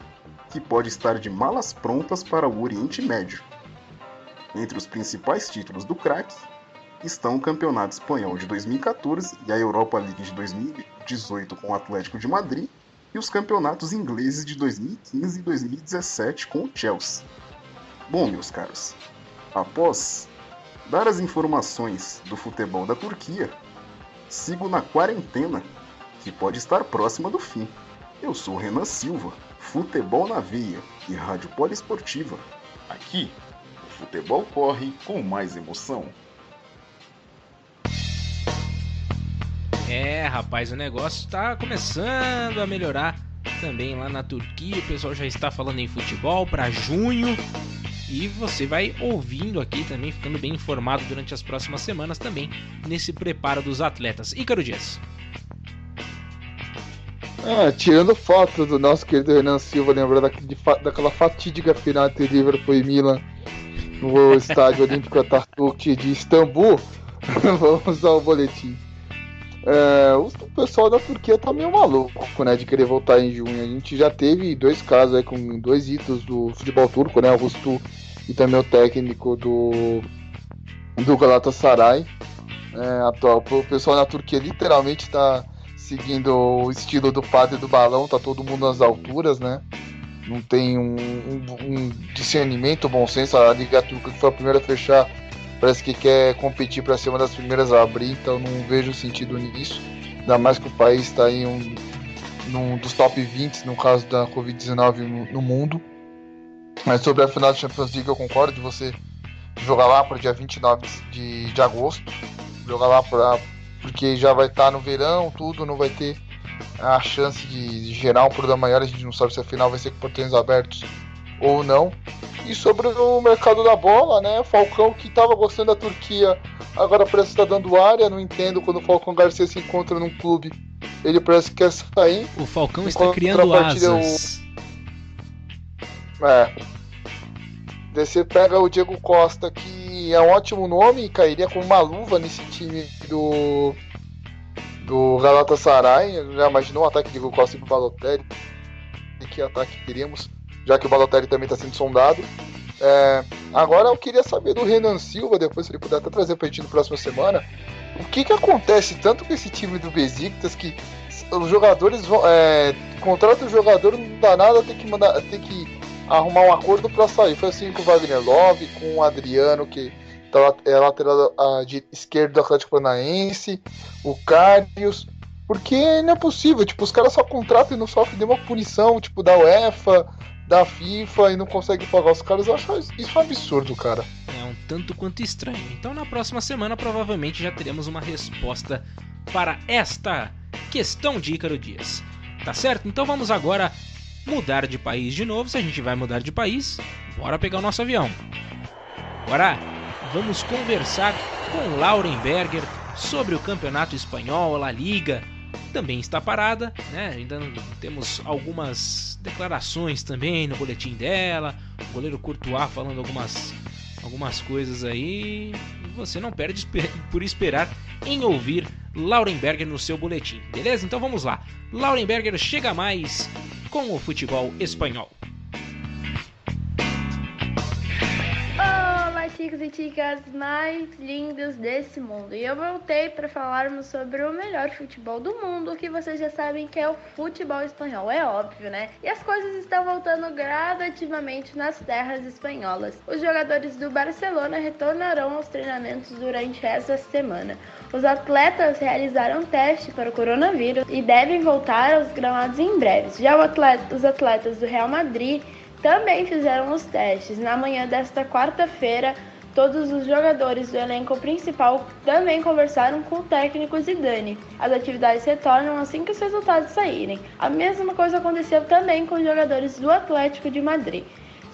que pode estar de malas prontas para o Oriente Médio. Entre os principais títulos do craque estão o Campeonato Espanhol de 2014 e a Europa League de 2018 com o Atlético de Madrid, e os campeonatos ingleses de 2015 e 2017 com o Chelsea. Bom, meus caros, após dar as informações do futebol da Turquia, sigo na quarentena, que pode estar próxima do fim. Eu sou Renan Silva, Futebol na Veia e Rádio Poliesportiva. Aqui, o futebol corre com mais emoção. Rapaz, o negócio está começando a melhorar também lá na Turquia. O pessoal já está falando em futebol para junho. E você vai ouvindo aqui também, ficando bem informado durante as próximas semanas também nesse preparo dos atletas. Ícaro Dias. Tirando foto do nosso querido Renan Silva, lembrando daquela fatídica final entre Liverpool e Milan no Estádio Olímpico Atatürk de Istambul, vamos ao boletim. O pessoal da Turquia tá meio maluco, né, de querer voltar em junho. A gente já teve 2 casos aí com 2 ídolos do futebol turco, né, o Rustu e também o técnico do Galatasaray. O pessoal na Turquia literalmente tá seguindo o estilo do padre do balão, tá todo mundo nas alturas, né? Não tem um discernimento, bom senso. A Liga Turca, que foi a primeira a fechar, parece que quer competir para ser uma das primeiras a abrir, então não vejo sentido nisso. Ainda mais que o país está em num dos top 20 no caso da Covid-19 no mundo. Mas sobre a final da Champions League eu concordo de você jogar lá para o dia 29 de agosto. Jogar lá porque já vai estar no verão, tudo, não vai ter a chance de gerar um problema maior. A gente não sabe se a final vai ser com portões abertos ou não. E sobre o mercado da bola, né? Falcão, que estava gostando da Turquia, agora parece que está dando área. Não entendo, quando o Falcão Garcia se encontra num clube, ele parece que quer sair. O Falcão está criando asas. Daí você pega o Diego Costa, que é um ótimo nome, cairia com uma luva nesse time do Galatasaray. Já imaginou um ataque de Diego Costa e o Balotelli? Que ataque teríamos, já que o Balotelli também está sendo sondado. Agora eu queria saber do Renan Silva, depois se ele puder até trazer pra gente na próxima semana, o que acontece tanto com esse time do Besiktas, que os jogadores contratam o jogador, não dá nada, tem que arrumar um acordo para sair. Foi assim com o Wagner Love, com o Adriano, que é lateral de esquerdo do Atlético Paranaense, o Karius. Porque não é possível, tipo, os caras só contratam e não sofrem nenhuma punição, tipo, da UEFA, da FIFA, e não conseguem pagar os caras. Eu acho isso um absurdo, cara. É um tanto quanto estranho. Então na próxima semana provavelmente já teremos uma resposta para esta questão de Ícaro Dias. Tá certo? Então vamos agora mudar de país de novo. Se a gente vai mudar de país, bora pegar o nosso avião. Agora vamos conversar com Lauren Berger sobre o Campeonato Espanhol, a La Liga. Também está parada, né? Ainda não temos algumas declarações também no boletim dela. O goleiro Courtois falando algumas coisas aí. Você não perde por esperar em ouvir Lauren Berger no seu boletim, beleza? Então vamos lá. Lauren Berger chega mais com o futebol espanhol. Olá, chicos e chicas mais lindos desse mundo. E eu voltei para falarmos sobre o melhor futebol do mundo, que vocês já sabem que é o futebol espanhol, é óbvio, né? E as coisas estão voltando gradativamente nas terras espanholas. Os jogadores do Barcelona retornarão aos treinamentos durante essa semana. Os atletas realizaram teste para o coronavírus e devem voltar aos gramados em breve. Já os atletas do Real Madrid também fizeram os testes. Na manhã desta quarta-feira, todos os jogadores do elenco principal também conversaram com o técnico Zidane. As atividades retornam assim que os resultados saírem. A mesma coisa aconteceu também com os jogadores do Atlético de Madrid.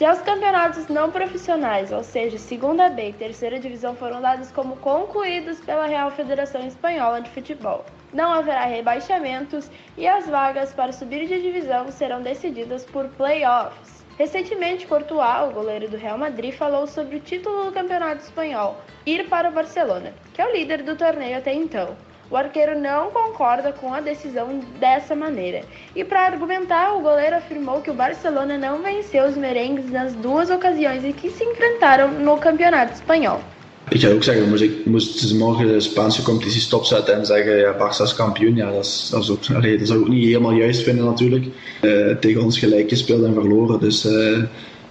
Já os campeonatos não profissionais, ou seja, segunda B e terceira divisão, foram dados como concluídos pela Real Federação Espanhola de Futebol. Não haverá rebaixamentos e as vagas para subir de divisão serão decididas por playoffs. Recentemente, Courtois, o goleiro do Real Madrid, falou sobre o título do Campeonato Espanhol, ir para o Barcelona, que é o líder do torneio até então. O arqueiro não concorda com a decisão dessa maneira. E para argumentar, o goleiro afirmou que o Barcelona não venceu os merengues nas duas ocasiões em que se enfrentaram no Campeonato Espanhol. Ik ga ook zeggen, moest ze morgen de Spaanse competitie stopzetten en zeggen ja, Barça is kampioen, ja, dat zou ik ook niet helemaal juist vinden natuurlijk. Tegen ons gelijk gespeeld en verloren, dus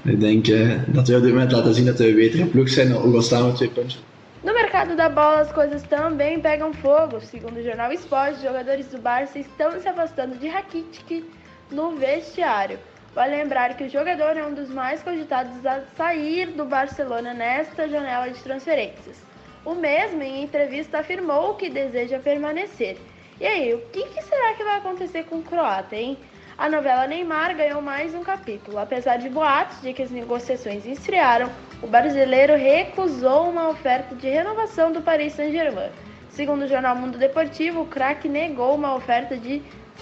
ik denk dat we op dit moment laten zien dat we een betere ploeg zijn, ook al staan we 2 punten. No mercado da bola, as coisas também pegam fogo. Segundo o jornal Sport, os jogadores do Barça estão se afastando de Rakitic no vestiário. Vale lembrar que o jogador é um dos mais cogitados a sair do Barcelona nesta janela de transferências. O mesmo, em entrevista, afirmou que deseja permanecer. E aí, o que será que vai acontecer com o croata, hein? A novela Neymar ganhou mais um capítulo. Apesar de boatos de que as negociações esfriaram, o brasileiro recusou uma oferta de renovação do Paris Saint-Germain. Segundo o jornal Mundo Deportivo, o craque negou uma oferta de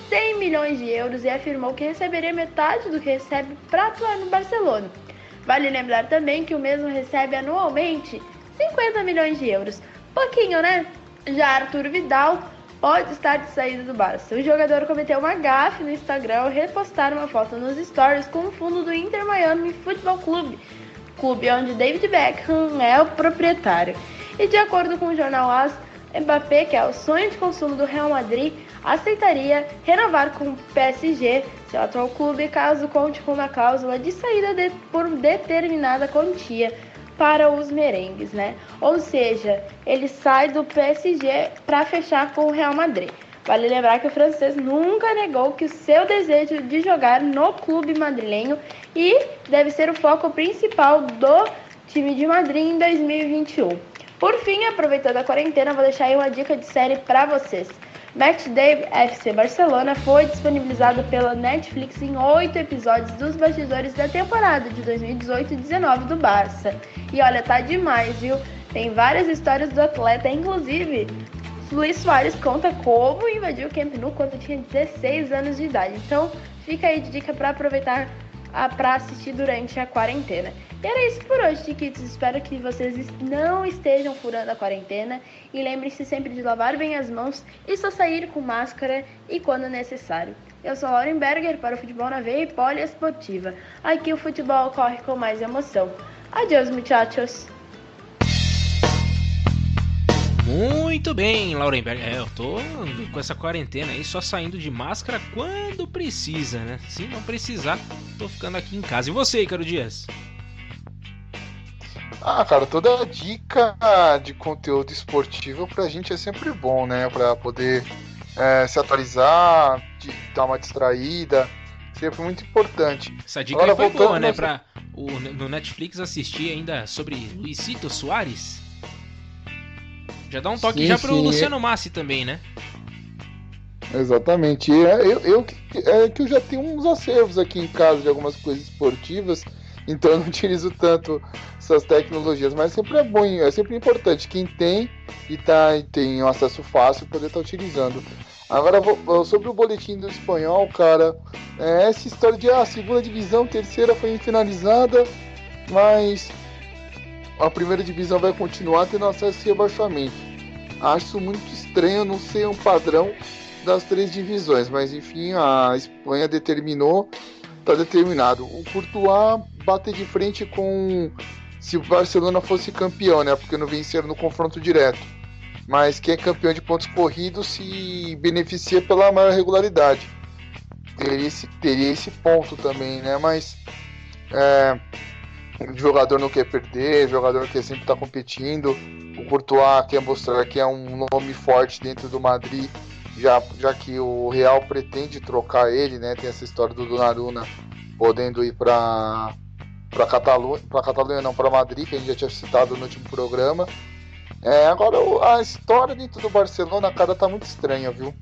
100 milhões de euros e afirmou que receberia metade do que recebe para atuar no Barcelona. Vale lembrar também que o mesmo recebe anualmente 50 milhões de euros. Pouquinho, né? Já Arthur Vidal pode estar de saída do Barça. O jogador cometeu uma gafe no Instagram ao repostar uma foto nos stories com o fundo do Inter Miami Futebol Clube, onde David Beckham é o proprietário. E de acordo com o jornal AS, Mbappé, que é o sonho de consumo do Real Madrid, aceitaria renovar com o PSG, seu atual clube, caso conte com uma cláusula de saída por determinada quantia para os merengues, né? Ou seja, ele sai do PSG para fechar com o Real Madrid. Vale lembrar que o francês nunca negou que o seu desejo de jogar no clube madrilenho e deve ser o foco principal do time de Madrid em 2021. Por fim, aproveitando a quarentena, vou deixar aí uma dica de série para vocês. Match Day FC Barcelona foi disponibilizado pela Netflix em 8 episódios dos bastidores da temporada de 2018-19 do Barça. E olha, tá demais, viu? Tem várias histórias do atleta, inclusive Luis Suárez conta como invadiu o Camp Nou quando tinha 16 anos de idade. Então, fica aí de dica para aproveitar para assistir durante a quarentena. E era isso por hoje, chiquitos. Espero que vocês não estejam furando a quarentena. E lembrem-se sempre de lavar bem as mãos e só sair com máscara e quando necessário. Eu sou Lauren Berger para o Futebol na Veia e Poliesportiva. Aqui o futebol corre com mais emoção. Adeus, muchachos! Muito bem, Lauren Berger. Eu tô com essa quarentena aí só saindo de máscara quando precisa, né? Se não precisar, tô ficando aqui em casa. E você, Ícaro Dias? Cara, toda dica de conteúdo esportivo pra gente é sempre bom, né? Pra poder se atualizar, dar uma distraída, sempre muito importante. Essa dica aí foi boa, né? Pra no Netflix assistir ainda sobre Luisito Suárez. Já dá um toque pro Luciano Massi também, né? Exatamente. Eu que eu já tenho uns acervos aqui em casa de algumas coisas esportivas, então eu não utilizo tanto essas tecnologias, mas sempre é bom, é sempre importante quem tem e tem um acesso fácil poder estar utilizando. Agora, sobre o boletim do espanhol, cara, essa história de segunda divisão, terceira foi finalizada, mas a primeira divisão vai continuar tendo acesso e rebaixamento. Acho muito estranho, não sei um padrão das 3 divisões, mas enfim, a Espanha está determinado. O Courtois bate de frente com se o Barcelona fosse campeão, né? Porque não venceram no confronto direto. Mas quem é campeão de pontos corridos se beneficia pela maior regularidade. Teria esse ponto também, né? Mas o jogador não quer perder, o jogador quer sempre estar competindo. O Courtois quer mostrar que é um nome forte dentro do Madrid, já que o Real pretende trocar ele, né? Tem essa história do Donnarumma podendo ir para Catalunha, não, para Madrid, que a gente já tinha citado no último programa. Agora a história dentro do Barcelona, cara, tá muito estranha, viu?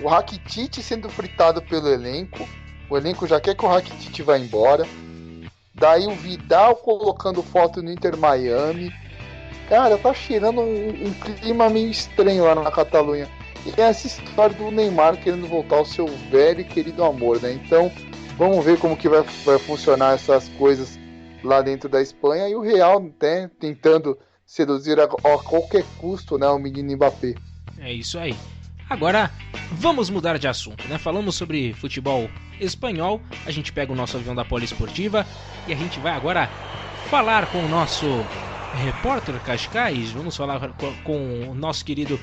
O Rakitic sendo fritado pelo elenco, o elenco já quer que o Rakitic vá embora. Daí o Vidal colocando foto no Inter Miami. Cara, tá cheirando um clima meio estranho lá na Catalunha. E essa história do Neymar querendo voltar ao seu velho e querido amor, né? Então, vamos ver como que vai funcionar essas coisas lá dentro da Espanha. E o Real, né, tentando seduzir a qualquer custo, né, o menino Mbappé. É isso aí. Agora, vamos mudar de assunto, né? Falamos sobre futebol espanhol, a gente pega o nosso avião da Poliesportiva e a gente vai agora falar com o nosso repórter Cascais. Vamos falar com o nosso querido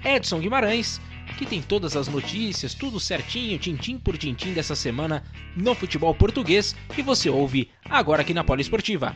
Edson Guimarães, que tem todas as notícias, tudo certinho, tintim por tintim dessa semana no futebol português, que você ouve agora aqui na Poliesportiva.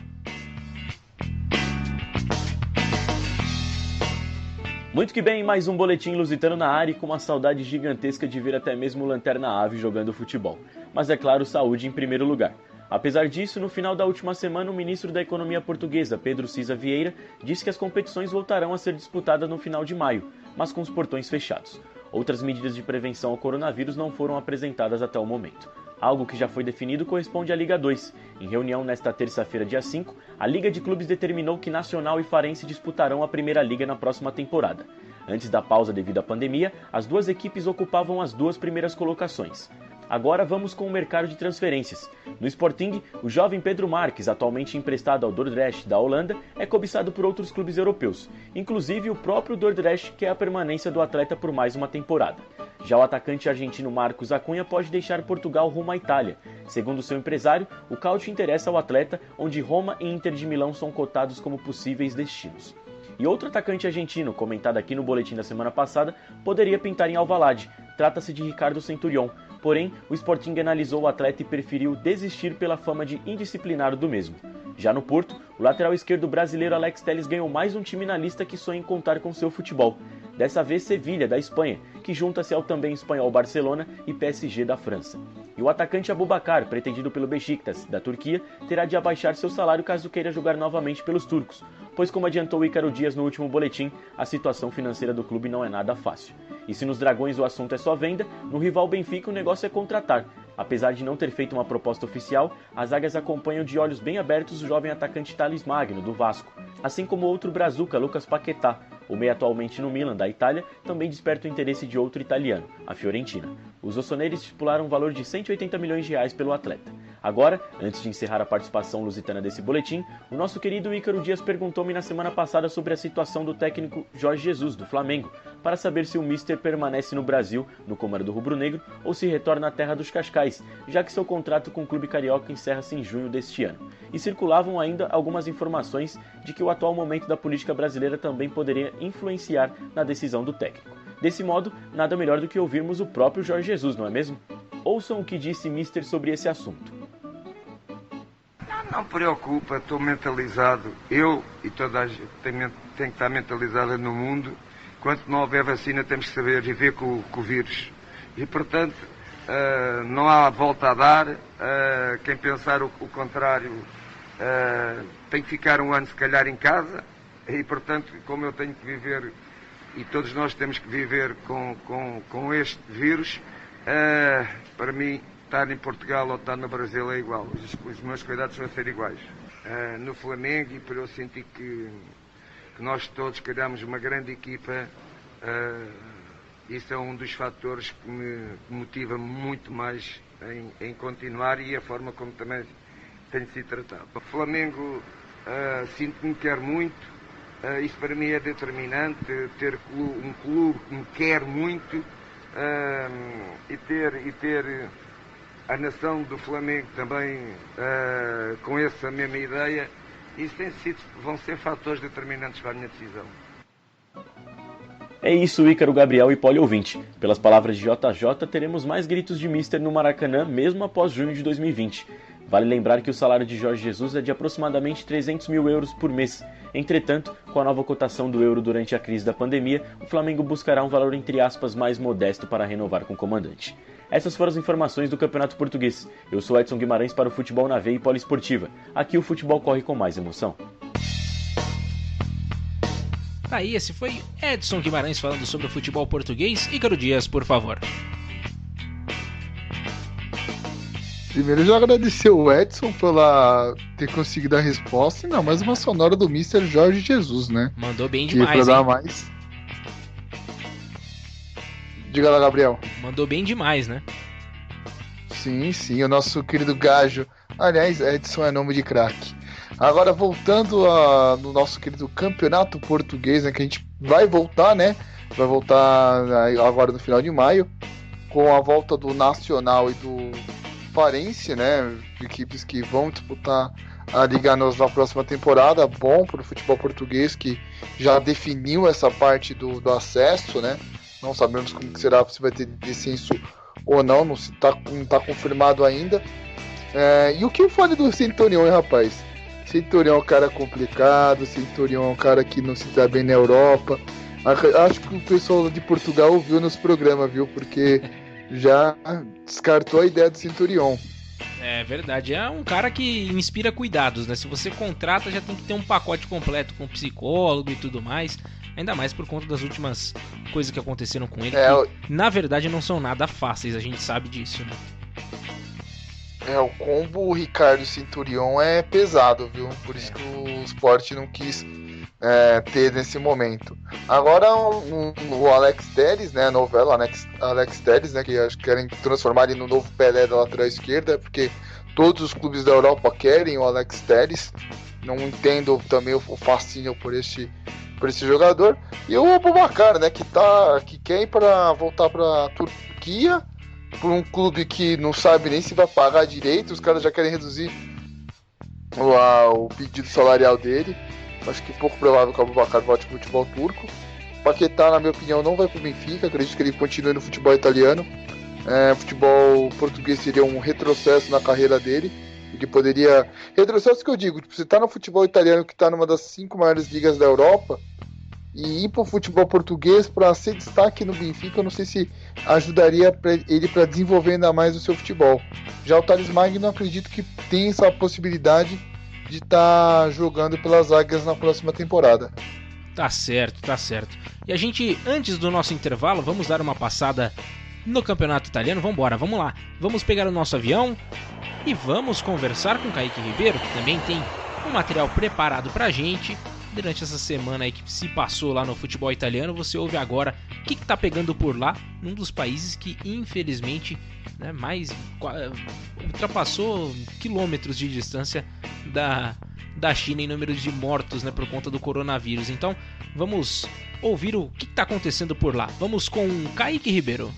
Muito que bem, mais um boletim lusitano na área e com uma saudade gigantesca de ver até mesmo o Lanterna Ave jogando futebol. Mas é claro, saúde em primeiro lugar. Apesar disso, no final da última semana, o ministro da Economia portuguesa, Pedro Cisa Vieira, disse que as competições voltarão a ser disputadas no final de maio, mas com os portões fechados. Outras medidas de prevenção ao coronavírus não foram apresentadas até o momento. Algo que já foi definido corresponde à Liga 2. Em reunião nesta terça-feira, dia 5, a Liga de Clubes determinou que Nacional e Farense disputarão a Primeira Liga na próxima temporada. Antes da pausa devido à pandemia, as duas equipes ocupavam as 2 primeiras colocações. Agora vamos com o mercado de transferências. No Sporting, o jovem Pedro Marques, atualmente emprestado ao Dordrecht da Holanda, é cobiçado por outros clubes europeus, inclusive o próprio Dordrecht quer a permanência do atleta por mais uma temporada. Já o atacante argentino Marcos Acunha pode deixar Portugal rumo à Itália. Segundo seu empresário, o caute interessa ao atleta, onde Roma e Inter de Milão são cotados como possíveis destinos. E outro atacante argentino, comentado aqui no boletim da semana passada, poderia pintar em Alvalade. Trata-se de Ricardo Centurion. Porém, o Sporting analisou o atleta e preferiu desistir pela fama de indisciplinado do mesmo. Já no Porto, o lateral esquerdo brasileiro Alex Telles ganhou mais um time na lista que sonha em contar com seu futebol. Dessa vez, Sevilha, da Espanha, que junta-se ao também espanhol Barcelona e PSG da França. E o atacante Aboubakar, pretendido pelo Beşiktaş, da Turquia, terá de abaixar seu salário caso queira jogar novamente pelos turcos, pois como adiantou Ícaro Dias no último boletim, a situação financeira do clube não é nada fácil. E se nos Dragões o assunto é só venda, no rival Benfica o negócio é contratar. Apesar de não ter feito uma proposta oficial, as águias acompanham de olhos bem abertos o jovem atacante Thales Magno, do Vasco, assim como outro brazuca, Lucas Paquetá. O meia atualmente no Milan, da Itália, também desperta o interesse de outro italiano, a Fiorentina. Os rossoneri estipularam um valor de 180 milhões de reais pelo atleta. Agora, antes de encerrar a participação lusitana desse boletim, o nosso querido Ícaro Dias perguntou-me na semana passada sobre a situação do técnico Jorge Jesus, do Flamengo, para saber se o Mister permanece no Brasil, no comando do rubro-negro, ou se retorna à terra dos Cascais, já que seu contrato com o clube carioca encerra-se em junho deste ano. E circulavam ainda algumas informações de que o atual momento da política brasileira também poderia influenciar na decisão do técnico. Desse modo, nada melhor do que ouvirmos o próprio Jorge Jesus, não é mesmo? Ouçam o que disse Mister sobre esse assunto. Não preocupa, estou mentalizado. Eu e toda a gente tem que estar mentalizada no mundo. Enquanto não houver vacina, temos que saber viver com o vírus. E, portanto, não há volta a dar. Quem pensar o contrário tem que ficar um ano, se calhar, em casa. E, portanto, como eu tenho que viver e todos nós temos que viver com este vírus. Para mim, estar em Portugal ou estar no Brasil é igual. Os meus cuidados vão ser iguais. No Flamengo, e por eu sentir que nós todos criamos uma grande equipa, isso é um dos fatores que me motiva muito mais em continuar, e a forma como também tenho sido tratado. O Flamengo, sinto que me quer muito, isso para mim é determinante, ter um clube que me quer muito, e ter a nação do Flamengo também com essa mesma ideia, isso vão ser fatores determinantes para a minha decisão. É isso, Ícaro, Gabriel e Poli ouvinte. Pelas palavras de JJ, teremos mais gritos de Mister no Maracanã, mesmo após junho de 2020. Vale lembrar que o salário de Jorge Jesus é de aproximadamente 300 mil euros por mês. Entretanto, com a nova cotação do euro durante a crise da pandemia, o Flamengo buscará um valor entre aspas mais modesto para renovar com o comandante. Essas foram as informações do Campeonato Português. Eu sou Edson Guimarães para o Futebol na Veia e Poliesportiva. Aqui o futebol corre com mais emoção. Aí, esse foi Edson Guimarães falando sobre o futebol português. Ícaro Dias, por favor. Primeiro, eu já agradecer o Edson pela ter conseguido a resposta. E não, mais uma sonora do Mr. Jorge Jesus, né? Mandou bem demais, pra dar mais. Diga lá, Gabriel. Mandou bem demais, né? Sim, o nosso querido Gajo. Aliás, Edson é nome de craque. Agora, voltando no nosso querido Campeonato Português, né, que a gente vai voltar, né? Vai voltar agora no final de maio, com a volta do Nacional e do Farense, né? Equipes que vão disputar a Liga NOS na próxima temporada. Bom para o futebol português, que já definiu essa parte do acesso, né? Não sabemos como que será, se vai ter descenso ou não está confirmado ainda. E o que eu falei do Centurion, hein, rapaz? Centurion é um cara complicado, Centurion é um cara que não se dá bem na Europa. Acho que o pessoal de Portugal ouviu nos programas, viu? Porque já descartou a ideia do Centurion. É verdade, é um cara que inspira cuidados, né? Se você contrata, já tem que ter um pacote completo com psicólogo e tudo mais. Ainda mais por conta das últimas coisas que aconteceram com ele, que na verdade não são nada fáceis, a gente sabe disso, né? O combo Ricardo Centurion é pesado, viu? Por isso que o Sport não quis ter nesse momento. Agora o Alex Telles, né? A novela Alex Telles, né? Que acho que querem transformar ele no novo Pelé da lateral esquerda, porque todos os clubes da Europa querem o Alex Telles. Não entendo também o fascínio por esse jogador. E o Aboubakar, né? Que quer ir para voltar para a Turquia, por um clube que não sabe nem se vai pagar direito. Os caras já querem reduzir o pedido salarial dele. Acho que pouco provável que o Aboubakar volte para o futebol turco. Paquetá, na minha opinião, não vai para o Benfica. Acredito que ele continue no futebol italiano. Futebol português seria um retrocesso na carreira dele. Que poderia... Retrocesso que eu digo, você tá no futebol italiano, que tá numa das 5 maiores ligas da Europa, e ir pro futebol português para ser destaque no Benfica, eu não sei se ajudaria ele para desenvolver ainda mais o seu futebol. Já o Thales Magno, acredito que tem essa possibilidade de estar jogando pelas águias na próxima temporada. Tá certo. E a gente, antes do nosso intervalo, vamos dar uma passada no campeonato italiano. Vamos lá. Vamos pegar o nosso avião e vamos conversar com o Kaique Ribeiro, que também tem um material preparado pra gente. Durante essa semana aí que se passou lá no futebol italiano, você ouve agora o que tá pegando por lá, num dos países que infelizmente, né, ultrapassou quilômetros de distância da China em número de mortos, né, por conta do coronavírus. Então vamos ouvir o que tá acontecendo por lá. Vamos com Kaique Ribeiro.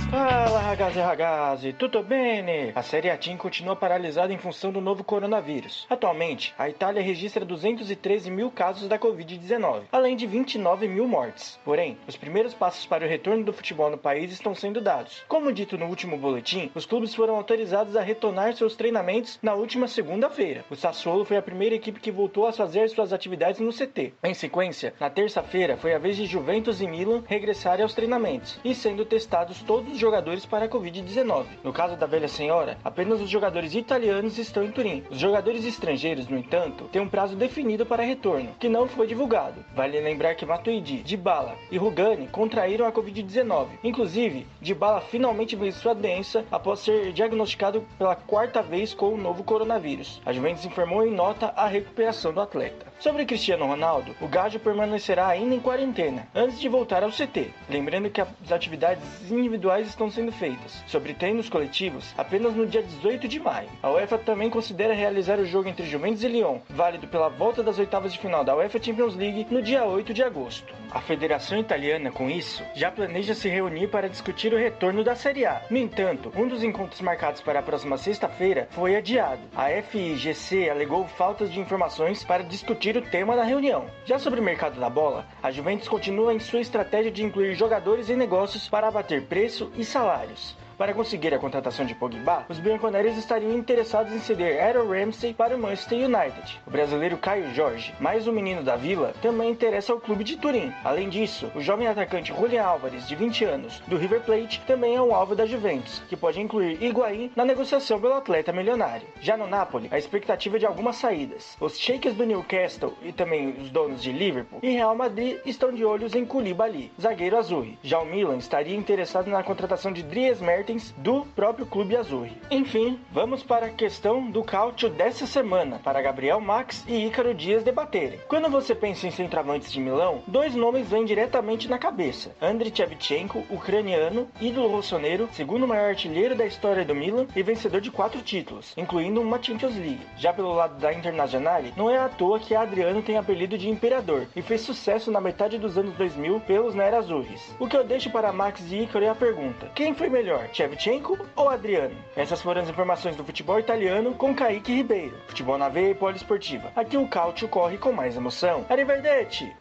Fala ragazzi, tudo bene? A Série A continua paralisada em função do novo coronavírus. Atualmente, a Itália registra 213 mil casos da Covid-19, além de 29 mil mortes. Porém, os primeiros passos para o retorno do futebol no país estão sendo dados. Como dito no último boletim, os clubes foram autorizados a retornar seus treinamentos na última segunda-feira. O Sassuolo foi a primeira equipe que voltou a fazer suas atividades no CT. Em sequência, na terça-feira, foi a vez de Juventus e Milan regressarem aos treinamentos, e sendo testados todos os jogadores para a Covid-19. No caso da velha senhora, apenas os jogadores italianos estão em Turim. Os jogadores estrangeiros, no entanto, têm um prazo definido para retorno, que não foi divulgado. Vale lembrar que Matuidi, Dybala e Rugani contraíram a Covid-19. Inclusive, Dybala finalmente venceu sua doença após ser diagnosticado pela 4ª vez com o novo coronavírus. A Juventus informou em nota a recuperação do atleta. Sobre Cristiano Ronaldo, o Gajo permanecerá ainda em quarentena, antes de voltar ao CT. Lembrando que as atividades individuais estão sendo feitas. Sobre treinos coletivos, apenas no dia 18 de maio. A UEFA também considera realizar o jogo entre Juventus e Lyon, válido pela volta das oitavas de final da UEFA Champions League, no dia 8 de agosto. A Federação Italiana, com isso, já planeja se reunir para discutir o retorno da Série A. No entanto, um dos encontros marcados para a próxima sexta-feira foi adiado. A FIGC alegou faltas de informações para discutir o tema da reunião. Já sobre o mercado da bola, a Juventus continua em sua estratégia de incluir jogadores em negócios para abater preço e salários. Para conseguir a contratação de Pogba, os bianconeri estariam interessados em ceder Aaron Ramsey para o Manchester United. O brasileiro Caio Jorge, mais um menino da Vila, também interessa ao clube de Turim. Além disso, o jovem atacante Julián Álvares, de 20 anos, do River Plate, também é um alvo da Juventus, que pode incluir Higuaín na negociação pelo atleta milionário. Já no Napoli, a expectativa é de algumas saídas. Os sheiks do Newcastle e também os donos de Liverpool e Real Madrid estão de olhos em Koulibaly, zagueiro Azzurri. Já o Milan estaria interessado na contratação de Dries Mertens do próprio clube Azzurri. Enfim, vamos para a questão do cálcio dessa semana, para Gabriel Max e Ícaro Dias debaterem. Quando você pensa em centroavantes de Milão, 2 nomes vêm diretamente na cabeça. Andriy Shevchenko, ucraniano, ídolo rossoneiro, segundo maior artilheiro da história do Milan e vencedor de 4 títulos, incluindo uma Champions League. Já pelo lado da Internazionale, não é à toa que Adriano tem apelido de Imperador e fez sucesso na metade dos anos 2000 pelos Nerazzurris. O que eu deixo para Max e Ícaro é a pergunta: quem foi melhor, Shevchenko ou Adriano? Essas foram as informações do futebol italiano com Kaique Ribeiro. Futebol na veia e poliesportiva. Aqui o cálcio corre com mais emoção. Arrivederci!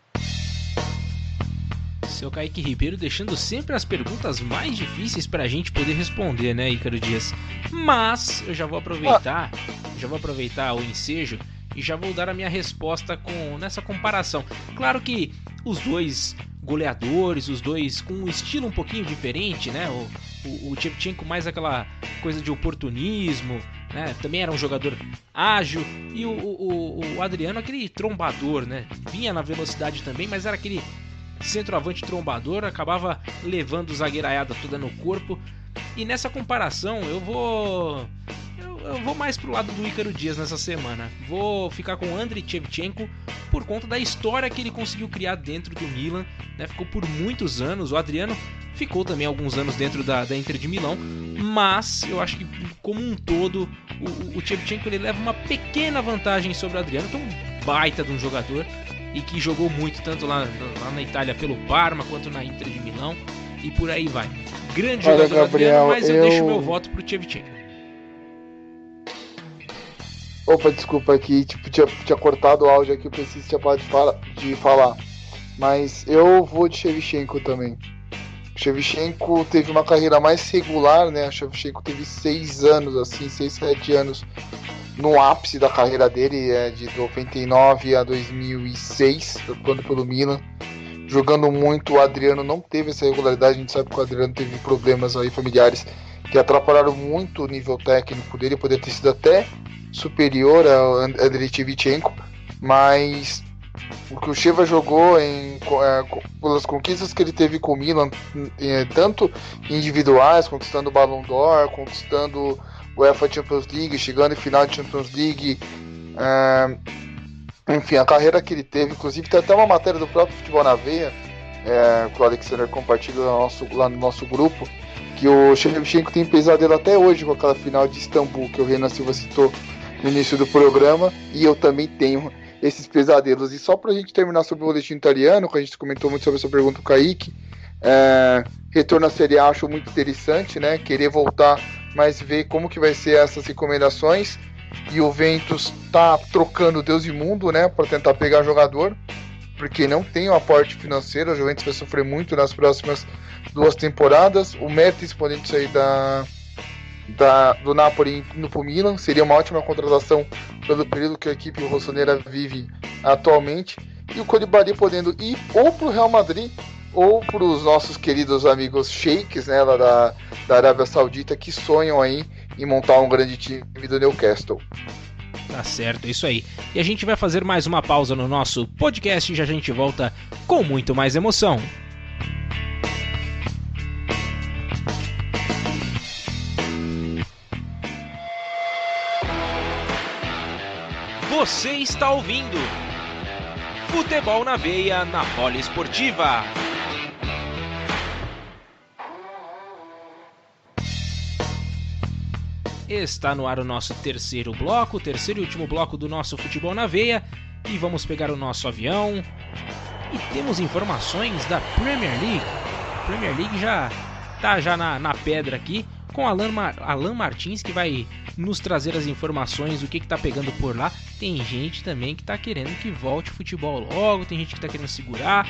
Seu Kaique Ribeiro deixando sempre as perguntas mais difíceis pra gente poder responder, né, Ícaro Dias? Mas eu já vou aproveitar o ensejo e já vou dar a minha resposta nessa comparação. Claro que os dois goleadores, os dois com um estilo um pouquinho diferente, né? O Shevchenko mais aquela coisa de oportunismo, né? Também era um jogador ágil, e o Adriano aquele trombador, né? Vinha na velocidade também, mas era aquele centroavante trombador, acabava levando o zagueiraiada toda no corpo. E nessa comparação eu vou mais pro lado do Ícaro Dias nessa semana. Vou ficar com o Andriy Shevchenko por conta da história que ele conseguiu criar dentro do Milan, né? Ficou por muitos anos. O Adriano ficou também alguns anos dentro da Inter de Milão, mas eu acho que como um todo o Shevchenko ele leva uma pequena vantagem sobre o Adriano, que é um baita de um jogador e que jogou muito tanto lá na Itália pelo Parma quanto na Inter de Milão e por aí vai. Grande jogador, Gabriel, Adriano, mas eu deixo meu voto pro Shevchenko. Opa, desculpa aqui, tinha cortado o áudio aqui, eu preciso de falar. Mas eu vou de Shevchenko também. Shevchenko teve uma carreira mais regular, né? Shevchenko teve 6, 7 anos no ápice da carreira dele, de 99 a 2006, jogando pelo Milan. Jogando muito, o Adriano não teve essa regularidade, a gente sabe que o Adriano teve problemas aí familiares que atrapalharam muito o nível técnico dele, poderia ter sido até superior ao Andriy Shevchenko, mas o que o Sheva jogou pelas conquistas que ele teve com o Milan, tanto individuais, conquistando o Ballon d'Or, conquistando o UEFA Champions League, chegando em final de Champions League, enfim, a carreira que ele teve, inclusive tem até uma matéria do próprio Futebol na Veia, que o Alexander compartilha lá no nosso grupo, que o Shevchenko tem pesadelo até hoje com aquela final de Istambul, que o Renan Silva citou no início do programa, e eu também tenho esses pesadelos. E só pra gente terminar sobre o boletim italiano, que a gente comentou muito sobre essa pergunta do Kaique, retorno à Série A acho muito interessante, né? Querer voltar, mas ver como que vai ser essas recomendações. E o Juventus tá trocando Deus e mundo, né? Pra tentar pegar jogador, porque não tem um aporte financeiro. O Juventus vai sofrer muito nas próximas 2 temporadas. O Mertens podendo sair do Napoli indo pro Milan seria uma ótima contratação pelo período que a equipe rossoneira vive atualmente. E o Koulibaly podendo ir ou pro Real Madrid ou para os nossos queridos amigos sheiks, né, lá da Arábia Saudita, que sonham aí em montar um grande time do Newcastle. Tá certo, é isso aí. E a gente vai fazer mais uma pausa no nosso podcast e já a gente volta com muito mais emoção. Você está ouvindo Futebol na Veia na Poliesportiva. Está no ar o nosso terceiro e último bloco do nosso Futebol na Veia. E vamos pegar o nosso avião. E temos informações da Premier League. A Premier League já está na pedra aqui, com Alan Martins, que vai nos trazer as informações do que está pegando por lá. Tem gente também que está querendo que volte o futebol logo, tem gente que está querendo segurar.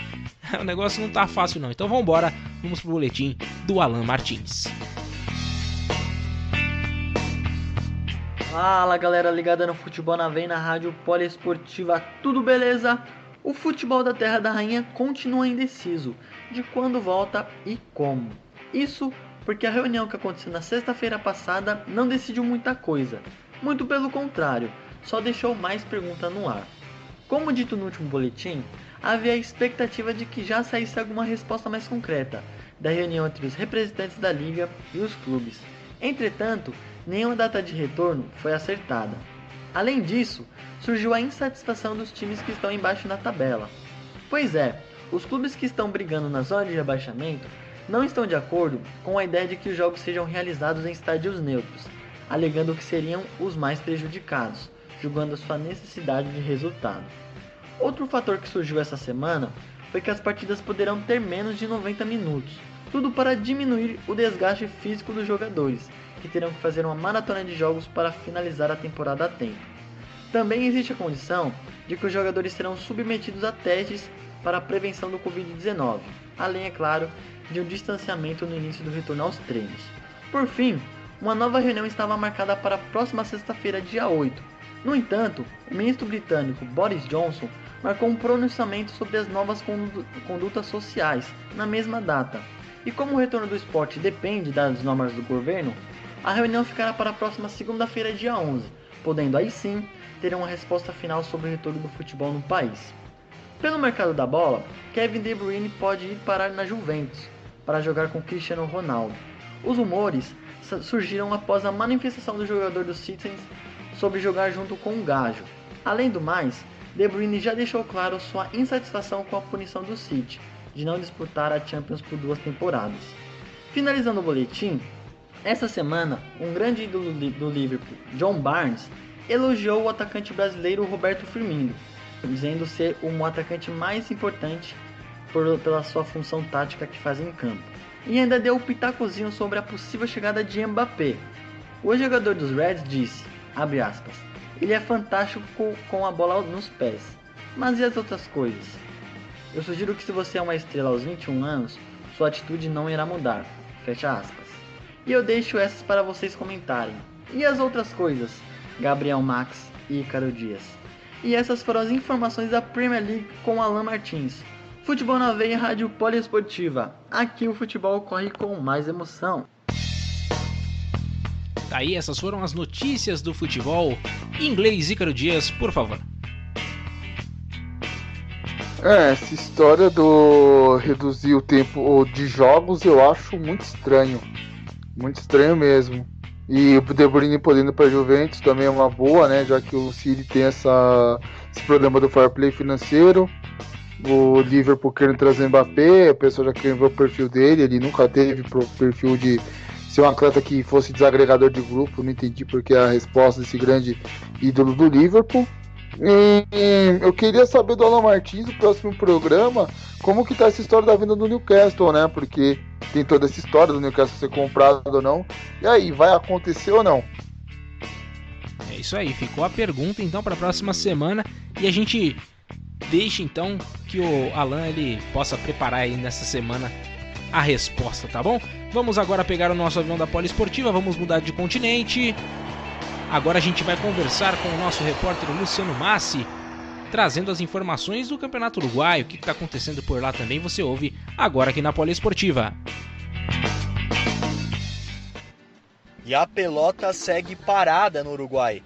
O negócio não está fácil não. Então vamos pro boletim do Alan Martins. Fala galera ligada no Futebol na Veia na Rádio Poliesportiva, tudo beleza? O futebol da Terra da Rainha continua indeciso de quando volta e como. Isso porque a reunião que aconteceu na sexta-feira passada não decidiu muita coisa. Muito pelo contrário, só deixou mais pergunta no ar. Como dito no último boletim, havia a expectativa de que já saísse alguma resposta mais concreta da reunião entre os representantes da Liga e os clubes. Entretanto, nenhuma data de retorno foi acertada. Além disso, surgiu a insatisfação dos times que estão embaixo na tabela. Pois é, os clubes que estão brigando na zona de rebaixamento não estão de acordo com a ideia de que os jogos sejam realizados em estádios neutros, alegando que seriam os mais prejudicados, julgando a sua necessidade de resultado. Outro fator que surgiu essa semana foi que as partidas poderão ter menos de 90 minutos, tudo para diminuir o desgaste físico dos jogadores, que terão que fazer uma maratona de jogos para finalizar a temporada a tempo. Também existe a condição de que os jogadores serão submetidos a testes para a prevenção do Covid-19, além, é claro, de um distanciamento no início do retorno aos treinos. Por fim, uma nova reunião estava marcada para a próxima sexta-feira, dia 8. No entanto, o ministro britânico Boris Johnson marcou um pronunciamento sobre as novas condutas sociais na mesma data. E como o retorno do esporte depende das normas do governo, a reunião ficará para a próxima segunda-feira, dia 11, podendo aí sim ter uma resposta final sobre o retorno do futebol no país. Pelo mercado da bola, Kevin De Bruyne pode ir parar na Juventus para jogar com Cristiano Ronaldo. Os rumores surgiram após a manifestação do jogador dos Citizens sobre jogar junto com o Gajo. Além do mais, De Bruyne já deixou claro sua insatisfação com a punição do City de não disputar a Champions por 2 temporadas. Finalizando o boletim, essa semana, um grande ídolo do Liverpool, John Barnes, elogiou o atacante brasileiro Roberto Firmino, dizendo ser um atacante mais importante pela sua função tática que faz em campo. E ainda deu um pitacozinho sobre a possível chegada de Mbappé. O jogador dos Reds disse, abre aspas, ele é fantástico com a bola nos pés, mas e as outras coisas? Eu sugiro que se você é uma estrela aos 21 anos, sua atitude não irá mudar, fecha aspas. E eu deixo essas para vocês comentarem. E as outras coisas? Gabriel Max e Ícaro Dias. E essas foram as informações da Premier League com Alan Martins. Futebol na Veia, Rádio Poliesportiva. Aqui o futebol corre com mais emoção. Tá aí, essas foram as notícias do futebol inglês. Ícaro Dias, por favor. Essa história do reduzir o tempo de jogos eu acho muito estranho. Muito estranho mesmo. E o De Bruyne podendo para a Juventus também é uma boa, né? Já que o City tem esse problema do fair play financeiro. O Liverpool querendo trazer Mbappé, a pessoa já querendo ver o perfil dele. Ele nunca teve o perfil de ser um atleta que fosse desagregador de grupo. Não entendi porque a resposta desse grande ídolo do Liverpool. E eu queria saber do Alan Martins, no próximo programa, como que tá essa história da venda do Newcastle, né? Porque tem toda essa história do Newcastle ser comprado ou não. E aí, vai acontecer ou não? É isso aí, ficou a pergunta então para a próxima semana. E a gente deixa então que o Alan ele possa preparar aí nessa semana a resposta, tá bom? Vamos agora pegar o nosso avião da Poliesportiva, vamos mudar de continente. Agora a gente vai conversar com o nosso repórter Luciano Massi, trazendo as informações do Campeonato Uruguaio, o que está acontecendo por lá também, você ouve agora aqui na Poliesportiva. E a pelota segue parada no Uruguai.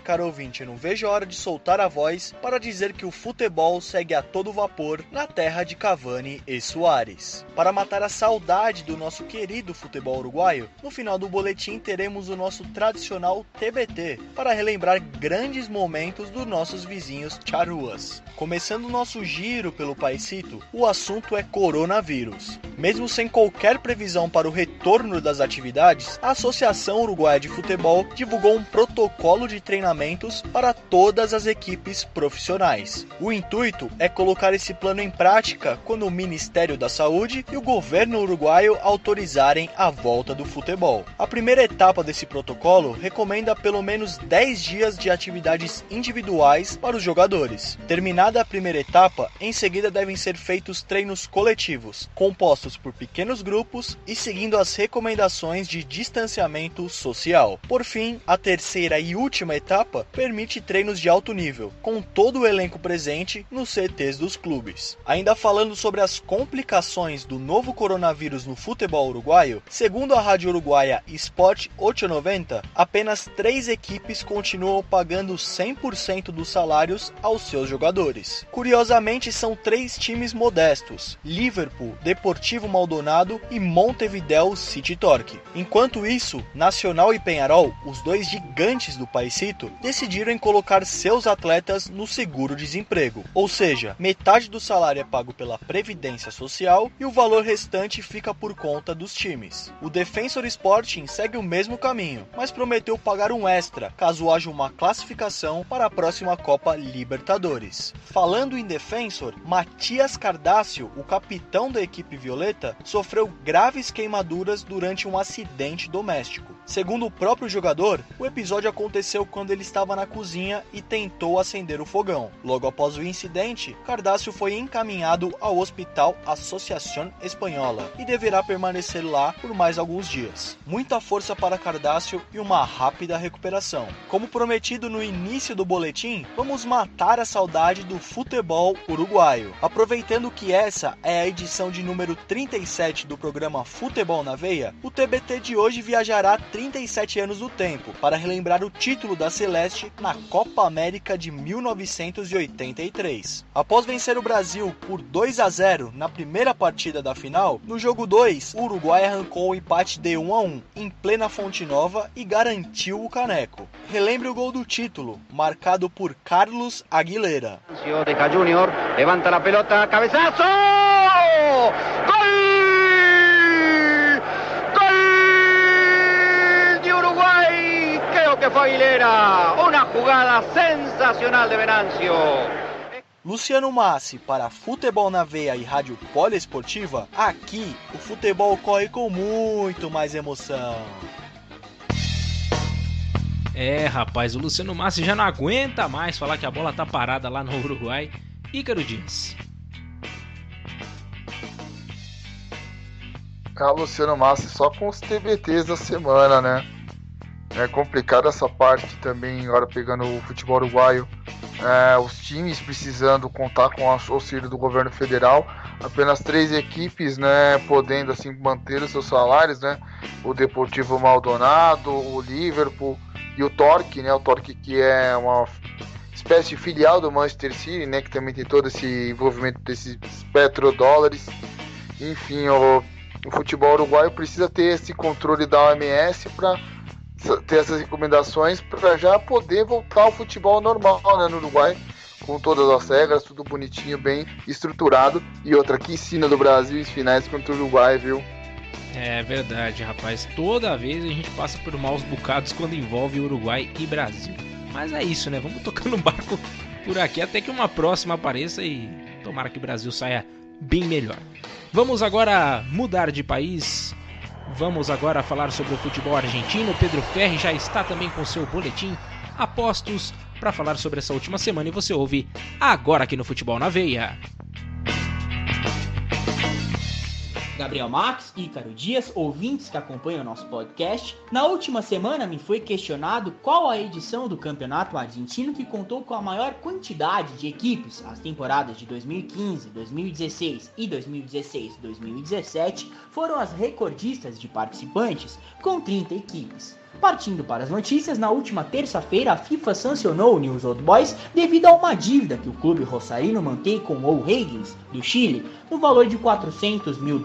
Caro ouvinte, eu não vejo a hora de soltar a voz para dizer que o futebol segue a todo vapor na terra de Cavani e Suárez. Para matar a saudade do nosso querido futebol uruguaio, no final do boletim teremos o nosso tradicional TBT, para relembrar grandes momentos dos nossos vizinhos charruas. Começando o nosso giro pelo paisito, o assunto é coronavírus. Mesmo sem qualquer previsão para o retorno das atividades, a Associação Uruguaia de Futebol divulgou um protocolo de treinamentos para todas as equipes profissionais. O intuito é colocar esse plano em prática quando o Ministério da Saúde e o governo uruguaio autorizarem a volta do futebol. A primeira etapa desse protocolo recomenda pelo menos 10 dias de atividades individuais para os jogadores. Terminada a primeira etapa, em seguida devem ser feitos treinos coletivos, compostos por pequenos grupos e seguindo as recomendações de distanciamento social. Por fim, a terceira e última etapa permite treinos de alto nível, com todo o elenco presente nos CTs dos clubes. Ainda falando sobre as complicações do novo coronavírus no futebol uruguaio, segundo a rádio uruguaia Sport 890, apenas 3 equipes continuam pagando 100% dos salários aos seus jogadores. Curiosamente, são 3 times modestos: Liverpool, Deportivo Maldonado e Montevideo City Torque. Enquanto isso, Nacional e Peñarol, os 2 gigantes do paisito, decidiram colocar seus atletas no seguro-desemprego, ou seja, metade do salário é pago pela Previdência Social e o valor restante fica por conta dos times. O Defensor Sporting segue o mesmo caminho, mas prometeu pagar um extra caso haja uma classificação para a próxima Copa Libertadores. Falando em Defensor, Matias Cardácio, o capitão da equipe violeta, sofreu graves queimaduras durante um acidente doméstico. Segundo o próprio jogador, o episódio aconteceu quando ele estava na cozinha e tentou acender o fogão. Logo após o incidente, Cardácio foi encaminhado ao hospital Associación Espanhola e deverá permanecer lá por mais alguns dias. Muita força para Cardácio e uma rápida recuperação. Como prometido no início do boletim, vamos matar a saudade do futebol uruguaio. Aproveitando que essa é a edição de número 37 do programa Futebol na Veia, o TBT de hoje viajará 37 anos no tempo, para relembrar o título da Celeste na Copa América de 1983. Após vencer o Brasil por 2-0 na primeira partida da final, no jogo 2, o Uruguai arrancou o empate de 1-1 em plena Fonte Nova e garantiu o caneco. Relembre o gol do título, marcado por Carlos Aguilera. Deca Junior, levanta a pelota, cabezazo! Gol! Que fue Aguilera, una jugada sensacional de Venancio. Luciano Massi para Futebol na Veia e Rádio Poliesportiva. Aqui o futebol corre com muito mais emoção. Rapaz, o Luciano Massi já não aguenta mais falar que a bola tá parada lá no Uruguai. Ícaro Dias. Luciano Massi só com os TBTs da semana, né? É complicado essa parte também, agora pegando o futebol uruguaio, os times precisando contar com o auxílio do governo federal, apenas 3 equipes, né, podendo assim manter os seus salários, né, o Deportivo Maldonado, o Liverpool e o Torque, né, o Torque que é uma espécie de filial do Manchester City, né, que também tem todo esse envolvimento desses petrodólares. Enfim, o futebol uruguaio precisa ter esse controle da OMS para ter essas recomendações para já poder voltar ao futebol normal, né, no Uruguai, com todas as regras, tudo bonitinho, bem estruturado. E outra, que ensina do Brasil em finais contra o Uruguai, viu? É verdade, rapaz. Toda vez a gente passa por maus bocados quando envolve Uruguai e Brasil. Mas é isso, né? Vamos tocando o barco por aqui até que uma próxima apareça e tomara que o Brasil saia bem melhor. Vamos agora mudar de país. Vamos agora falar sobre o futebol argentino. Pedro Ferri já está também com seu boletim apostos para falar sobre essa última semana e você ouve agora aqui no Futebol na Veia. Gabriel Max, Ícaro Dias, ouvintes que acompanham o nosso podcast. Na última semana me foi questionado qual a edição do campeonato argentino que contou com a maior quantidade de equipes. As temporadas de 2015, 2016 e 2016-2017 foram as recordistas de participantes, com 30 equipes. Partindo para as notícias, na última terça-feira a FIFA sancionou o Newell's Old Boys devido a uma dívida que o clube rosarino mantém com o O'Higgins, do Chile, no valor de $400 mil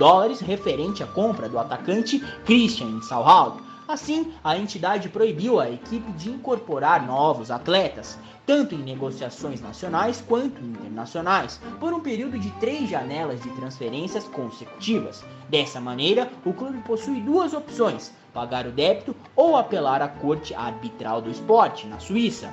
referente à compra do atacante Christian Insalhado. Assim, a entidade proibiu a equipe de incorporar novos atletas, tanto em negociações nacionais quanto internacionais, por um período de 3 janelas de transferências consecutivas. Dessa maneira, o clube possui 2 opções: pagar o débito ou apelar à Corte Arbitral do Esporte, na Suíça.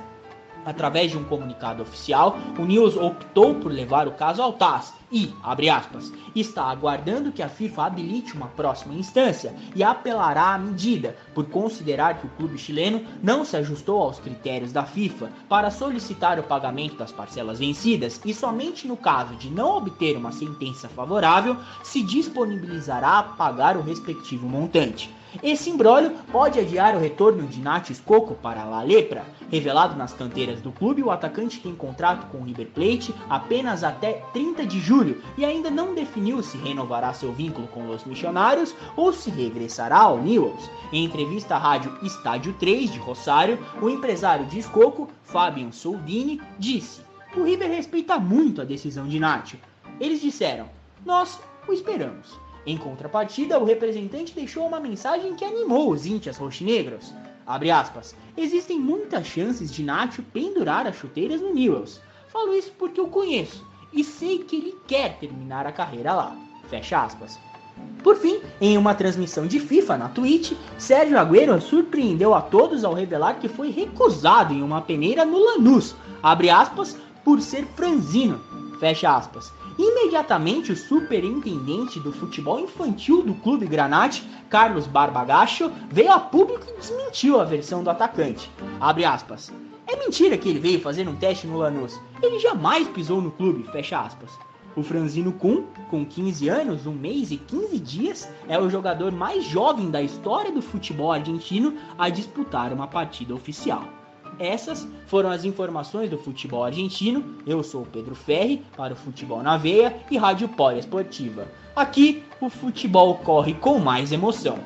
Através de um comunicado oficial, o Newell's optou por levar o caso ao TAS e, abre aspas, está aguardando que a FIFA habilite uma próxima instância e apelará à medida, por considerar que o clube chileno não se ajustou aos critérios da FIFA para solicitar o pagamento das parcelas vencidas e somente no caso de não obter uma sentença favorável, se disponibilizará a pagar o respectivo montante. Esse imbróglio pode adiar o retorno de Nacho Scocco para a La Lepra. Revelado nas canteiras do clube, o atacante tem contrato com o River Plate apenas até 30 de julho e ainda não definiu se renovará seu vínculo com os missionários ou se regressará ao Newell's. Em entrevista à rádio Estádio 3 de Rosário, o empresário de Scocco, Fabian Soldini, disse: "O River respeita muito a decisão de Nacho. Eles disseram, nós o esperamos." Em contrapartida, o representante deixou uma mensagem que animou os íntias roxinegros. Abre aspas, existem muitas chances de Nacho pendurar as chuteiras no Newell's. Falo isso porque eu conheço e sei que ele quer terminar a carreira lá. Fecha aspas. Por fim, em uma transmissão de FIFA na Twitch, Sérgio Agüero surpreendeu a todos ao revelar que foi recusado em uma peneira no Lanús, abre aspas, por ser franzino. Fecha aspas. Imediatamente, o superintendente do futebol infantil do clube Granate, Carlos Barbagacho, veio a público e desmentiu a versão do atacante. Abre aspas. É mentira que ele veio fazer um teste no Lanús. Ele jamais pisou no clube. Fecha aspas. O franzino Kun, com 15 anos, 1 mês e 15 dias, é o jogador mais jovem da história do futebol argentino a disputar uma partida oficial. Essas foram as informações do futebol argentino. Eu sou o Pedro Ferri, para o Futebol na Veia e Rádio Poliesportiva. Aqui, o futebol corre com mais emoção.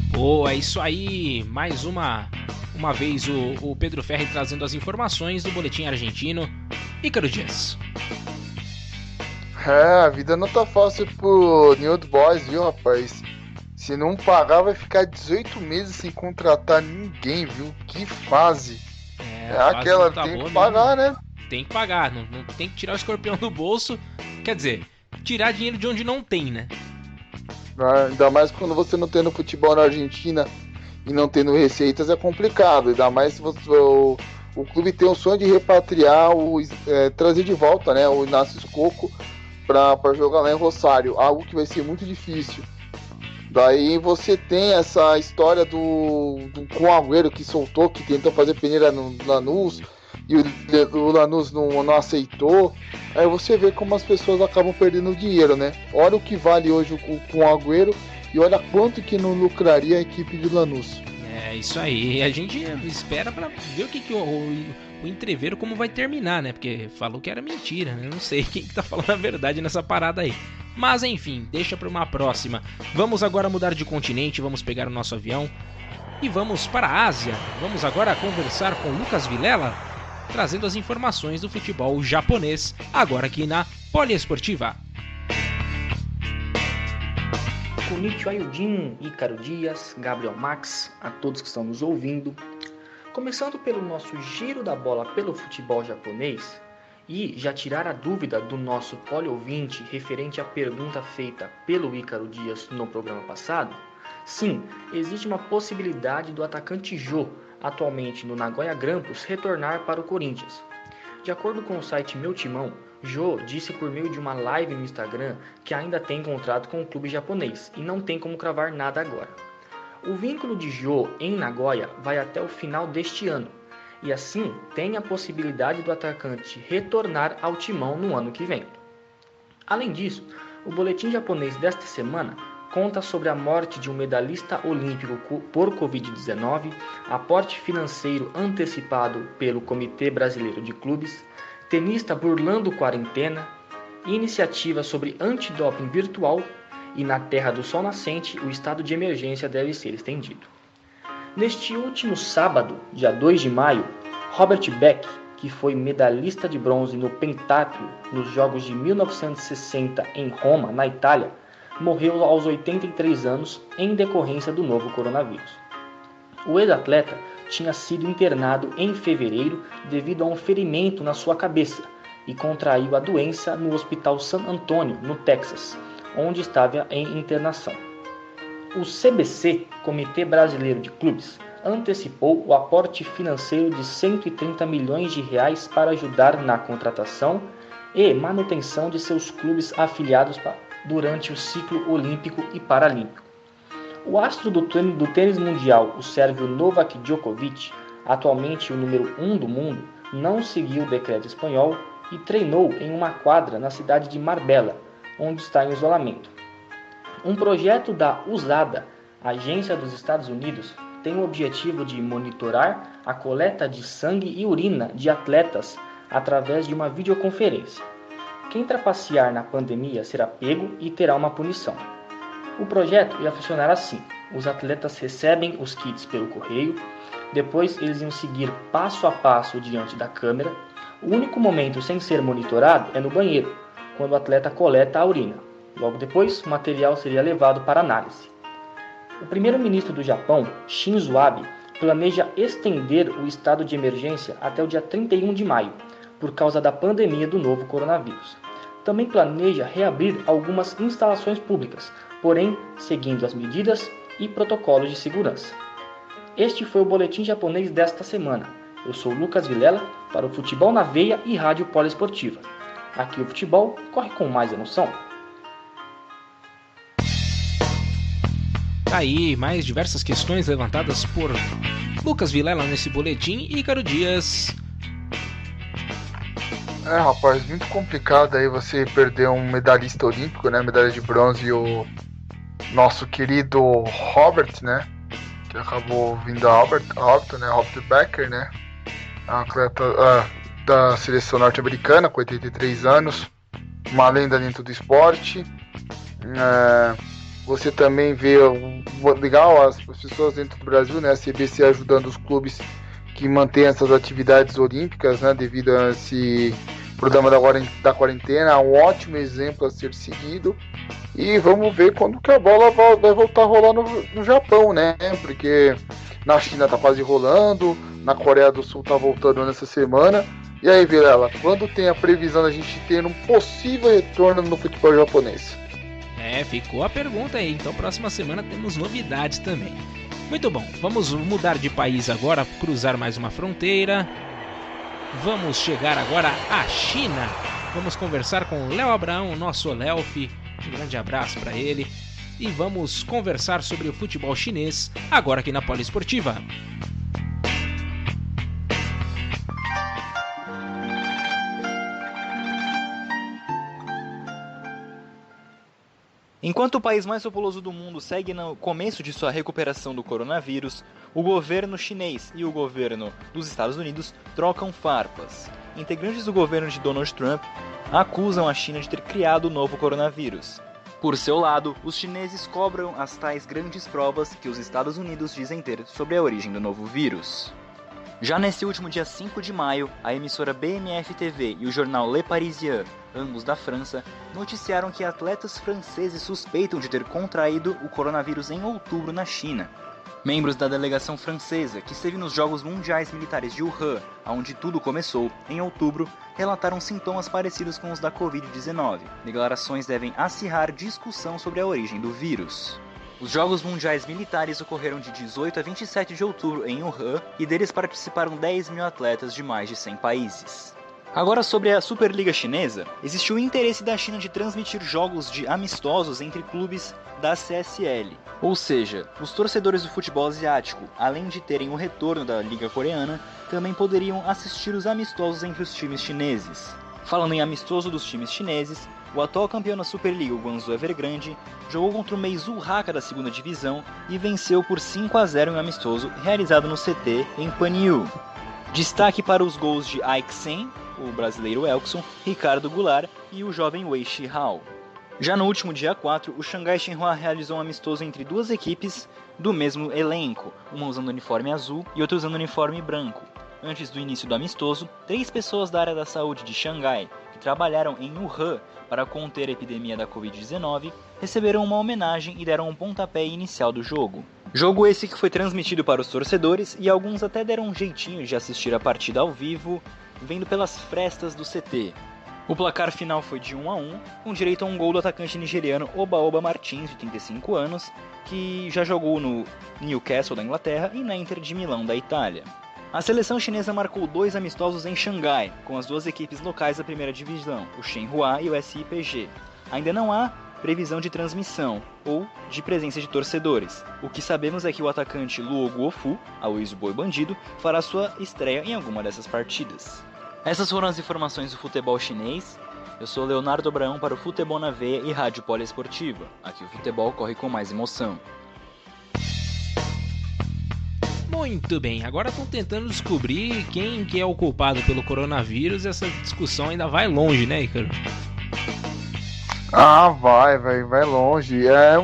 Boa, é isso aí. Mais uma vez o Pedro Ferri trazendo as informações do Boletim Argentino. Ícaro Dias. A vida não tá fácil pro New Old Boys, viu, rapaz? Se não pagar, vai ficar 18 meses sem contratar ninguém, viu? Que fase. Aquela, tá, tem que pagar, mesmo, né? Tem que pagar, não tem que tirar o escorpião do bolso. Quer dizer, tirar dinheiro de onde não tem, né? Ainda mais quando você não tem no futebol na Argentina e não tendo receitas, é complicado. Ainda mais se o clube tem o sonho de repatriar, trazer de volta, né, o Inácio Scocco para jogar lá em Rosário. Algo que vai ser muito difícil. Daí você tem essa história do Agüero que soltou, que tentou fazer peneira no Lanús e o Lanús não aceitou. Aí você vê como as pessoas acabam perdendo dinheiro, né? Olha o que vale hoje o Agüero e olha quanto que não lucraria a equipe de Lanús. É isso aí, a gente espera para ver o que o entreveiro como vai terminar, né? Porque falou que era mentira, né? Eu não sei quem que tá falando a verdade nessa parada aí. Mas enfim, deixa para uma próxima. Vamos agora mudar de continente, vamos pegar o nosso avião e vamos para a Ásia. Vamos agora conversar com Lucas Vilela, trazendo as informações do futebol japonês, agora aqui na Poliesportiva. Konnichiwa Yudin, Ícaro Dias, Gabriel Max, a todos que estão nos ouvindo. Começando pelo nosso giro da bola pelo futebol japonês, e já tirar a dúvida do nosso poliouvinte referente à pergunta feita pelo Ícaro Dias no programa passado, sim, existe uma possibilidade do atacante Jô, atualmente no Nagoya Grampus, retornar para o Corinthians. De acordo com o site Meu Timão, Jô disse por meio de uma live no Instagram que ainda tem contrato com o clube japonês e não tem como cravar nada agora. O vínculo de Jô em Nagoya vai até o final deste ano, e assim tem a possibilidade do atacante retornar ao timão no ano que vem. Além disso, o boletim japonês desta semana conta sobre a morte de um medalhista olímpico por Covid-19, aporte financeiro antecipado pelo Comitê Brasileiro de Clubes, tenista burlando quarentena, iniciativa sobre antidoping virtual e na Terra do Sol Nascente o estado de emergência deve ser estendido. Neste último sábado, dia 2 de maio, Robert Beck, que foi medalhista de bronze no pentatlo nos Jogos de 1960 em Roma, na Itália, morreu aos 83 anos em decorrência do novo coronavírus. O ex-atleta tinha sido internado em fevereiro devido a um ferimento na sua cabeça e contraiu a doença no Hospital San Antonio, no Texas, onde estava em internação. O CBC, Comitê Brasileiro de Clubes, antecipou o aporte financeiro de 130 milhões de reais para ajudar na contratação e manutenção de seus clubes afiliados durante o ciclo olímpico e paralímpico. O astro do tênis mundial, o sérvio Novak Djokovic, atualmente o número 1 do mundo, não seguiu o decreto espanhol e treinou em uma quadra na cidade de Marbella, onde está em isolamento. Um projeto da USADA, agência dos Estados Unidos, tem o objetivo de monitorar a coleta de sangue e urina de atletas através de uma videoconferência. Quem trapacear na pandemia será pego e terá uma punição. O projeto ia funcionar assim: os atletas recebem os kits pelo correio, depois eles iam seguir passo a passo diante da câmera. O único momento sem ser monitorado é no banheiro, quando o atleta coleta a urina. Logo depois, o material seria levado para análise. O primeiro-ministro do Japão, Shinzo Abe, planeja estender o estado de emergência até o dia 31 de maio, por causa da pandemia do novo coronavírus. Também planeja reabrir algumas instalações públicas, porém seguindo as medidas e protocolos de segurança. Este foi o boletim japonês desta semana. Eu sou Lucas Vilela, para o Futebol na Veia e Rádio Poliesportiva. Aqui o futebol corre com mais emoção. Tá aí mais diversas questões levantadas por Lucas Vilela nesse boletim. Ícaro Dias. Rapaz, muito complicado aí você perder um medalhista olímpico, né? Medalha de bronze, e o nosso querido Robert, né? Que acabou vindo a Robert Becker, né? Atleta da seleção norte-americana, com 83 anos. Uma lenda dentro do esporte. Você também vê legal as pessoas dentro do Brasil, né? A CBC ajudando os clubes que mantêm essas atividades olímpicas, né? Devido a esse programa da quarentena, um ótimo exemplo a ser seguido. E vamos ver quando que a bola vai voltar a rolar no Japão, né? Porque na China tá quase rolando, na Coreia do Sul tá voltando nessa semana. E aí, Vilela, quando tem a previsão da gente ter um possível retorno no futebol japonês? Ficou a pergunta aí. Então, próxima semana temos novidades também. Muito bom, vamos mudar de país agora, cruzar mais uma fronteira. Vamos chegar agora à China. Vamos conversar com o Léo Abraão, nosso Léofi. Um grande abraço para ele. E vamos conversar sobre o futebol chinês, agora aqui na Poliesportiva. Enquanto o país mais populoso do mundo segue no começo de sua recuperação do coronavírus, o governo chinês e o governo dos Estados Unidos trocam farpas. Integrantes do governo de Donald Trump acusam a China de ter criado o novo coronavírus. Por seu lado, os chineses cobram as tais grandes provas que os Estados Unidos dizem ter sobre a origem do novo vírus. Já nesse último dia 5 de maio, a emissora BMF TV e o jornal Le Parisien, ambos da França, noticiaram que atletas franceses suspeitam de ter contraído o coronavírus em outubro na China. Membros da delegação francesa, que esteve nos Jogos Mundiais Militares de Wuhan, onde tudo começou, em outubro, relataram sintomas parecidos com os da Covid-19. Declarações devem acirrar discussão sobre a origem do vírus. Os Jogos Mundiais Militares ocorreram de 18 a 27 de outubro em Wuhan e deles participaram 10 mil atletas de mais de 100 países. Agora sobre a Superliga Chinesa, existiu o interesse da China de transmitir jogos de amistosos entre clubes da CSL. Ou seja, os torcedores do futebol asiático, além de terem o retorno da Liga Coreana, também poderiam assistir os amistosos entre os times chineses. Falando em amistoso dos times chineses, O atual campeão da Superliga, o Guangzhou Evergrande, jogou contra o Meizu Haka da segunda divisão e venceu por 5-0 em um amistoso realizado no CT em Panyu. Destaque para os gols de Ike Sen, o brasileiro Elkson, Ricardo Goulart e o jovem Wei Shihao. Já no último dia 4, o Xangai Shenhua realizou um amistoso entre duas equipes do mesmo elenco, uma usando uniforme azul e outra usando uniforme branco. Antes do início do amistoso, 3 pessoas da área da saúde de Xangai, que trabalharam em Wuhan para conter a epidemia da Covid-19, receberam uma homenagem e deram um pontapé inicial do jogo. Jogo esse que foi transmitido para os torcedores e alguns até deram um jeitinho de assistir a partida ao vivo, vendo pelas frestas do CT. O placar final foi de 1-1, com direito a um gol do atacante nigeriano Oba Martins, de 35 anos, que já jogou no Newcastle da Inglaterra e na Inter de Milão da Itália. A seleção chinesa marcou 2 amistosos em Xangai, com as 2 equipes locais da primeira divisão, o Shenhua e o SIPG. Ainda não há previsão de transmissão ou de presença de torcedores. O que sabemos é que o atacante Luo Guofu, Aloysio Boi Bandido, fará sua estreia em alguma dessas partidas. Essas foram as informações do futebol chinês. Eu sou Leonardo Abraão para o Futebol na Veia e Rádio Poliesportiva. Aqui o futebol corre com mais emoção. Muito bem, agora estão tentando descobrir quem que é o culpado pelo coronavírus. Essa discussão ainda vai longe, né, Ícaro? Ah, vai longe. É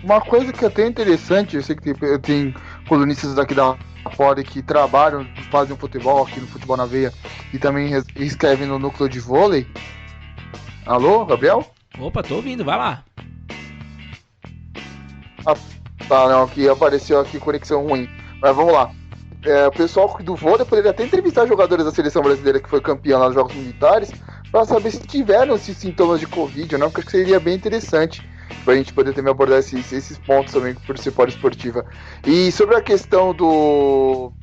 uma coisa que é até interessante, eu sei que tem colunistas daqui da Fora que trabalham, fazem futebol aqui no Futebol na Veia e também escrevem no núcleo de vôlei. Alô, Gabriel? Opa, tô ouvindo, vai lá. Ah, tá, não, que apareceu aqui conexão ruim. Mas vamos lá. O pessoal do vôlei poderia até entrevistar jogadores da seleção brasileira que foi campeã lá nos Jogos Militares para saber se tiveram esses sintomas de Covid ou não, porque acho que seria bem interessante pra gente poder também abordar esses pontos também por ser poliesportiva. E sobre a questão do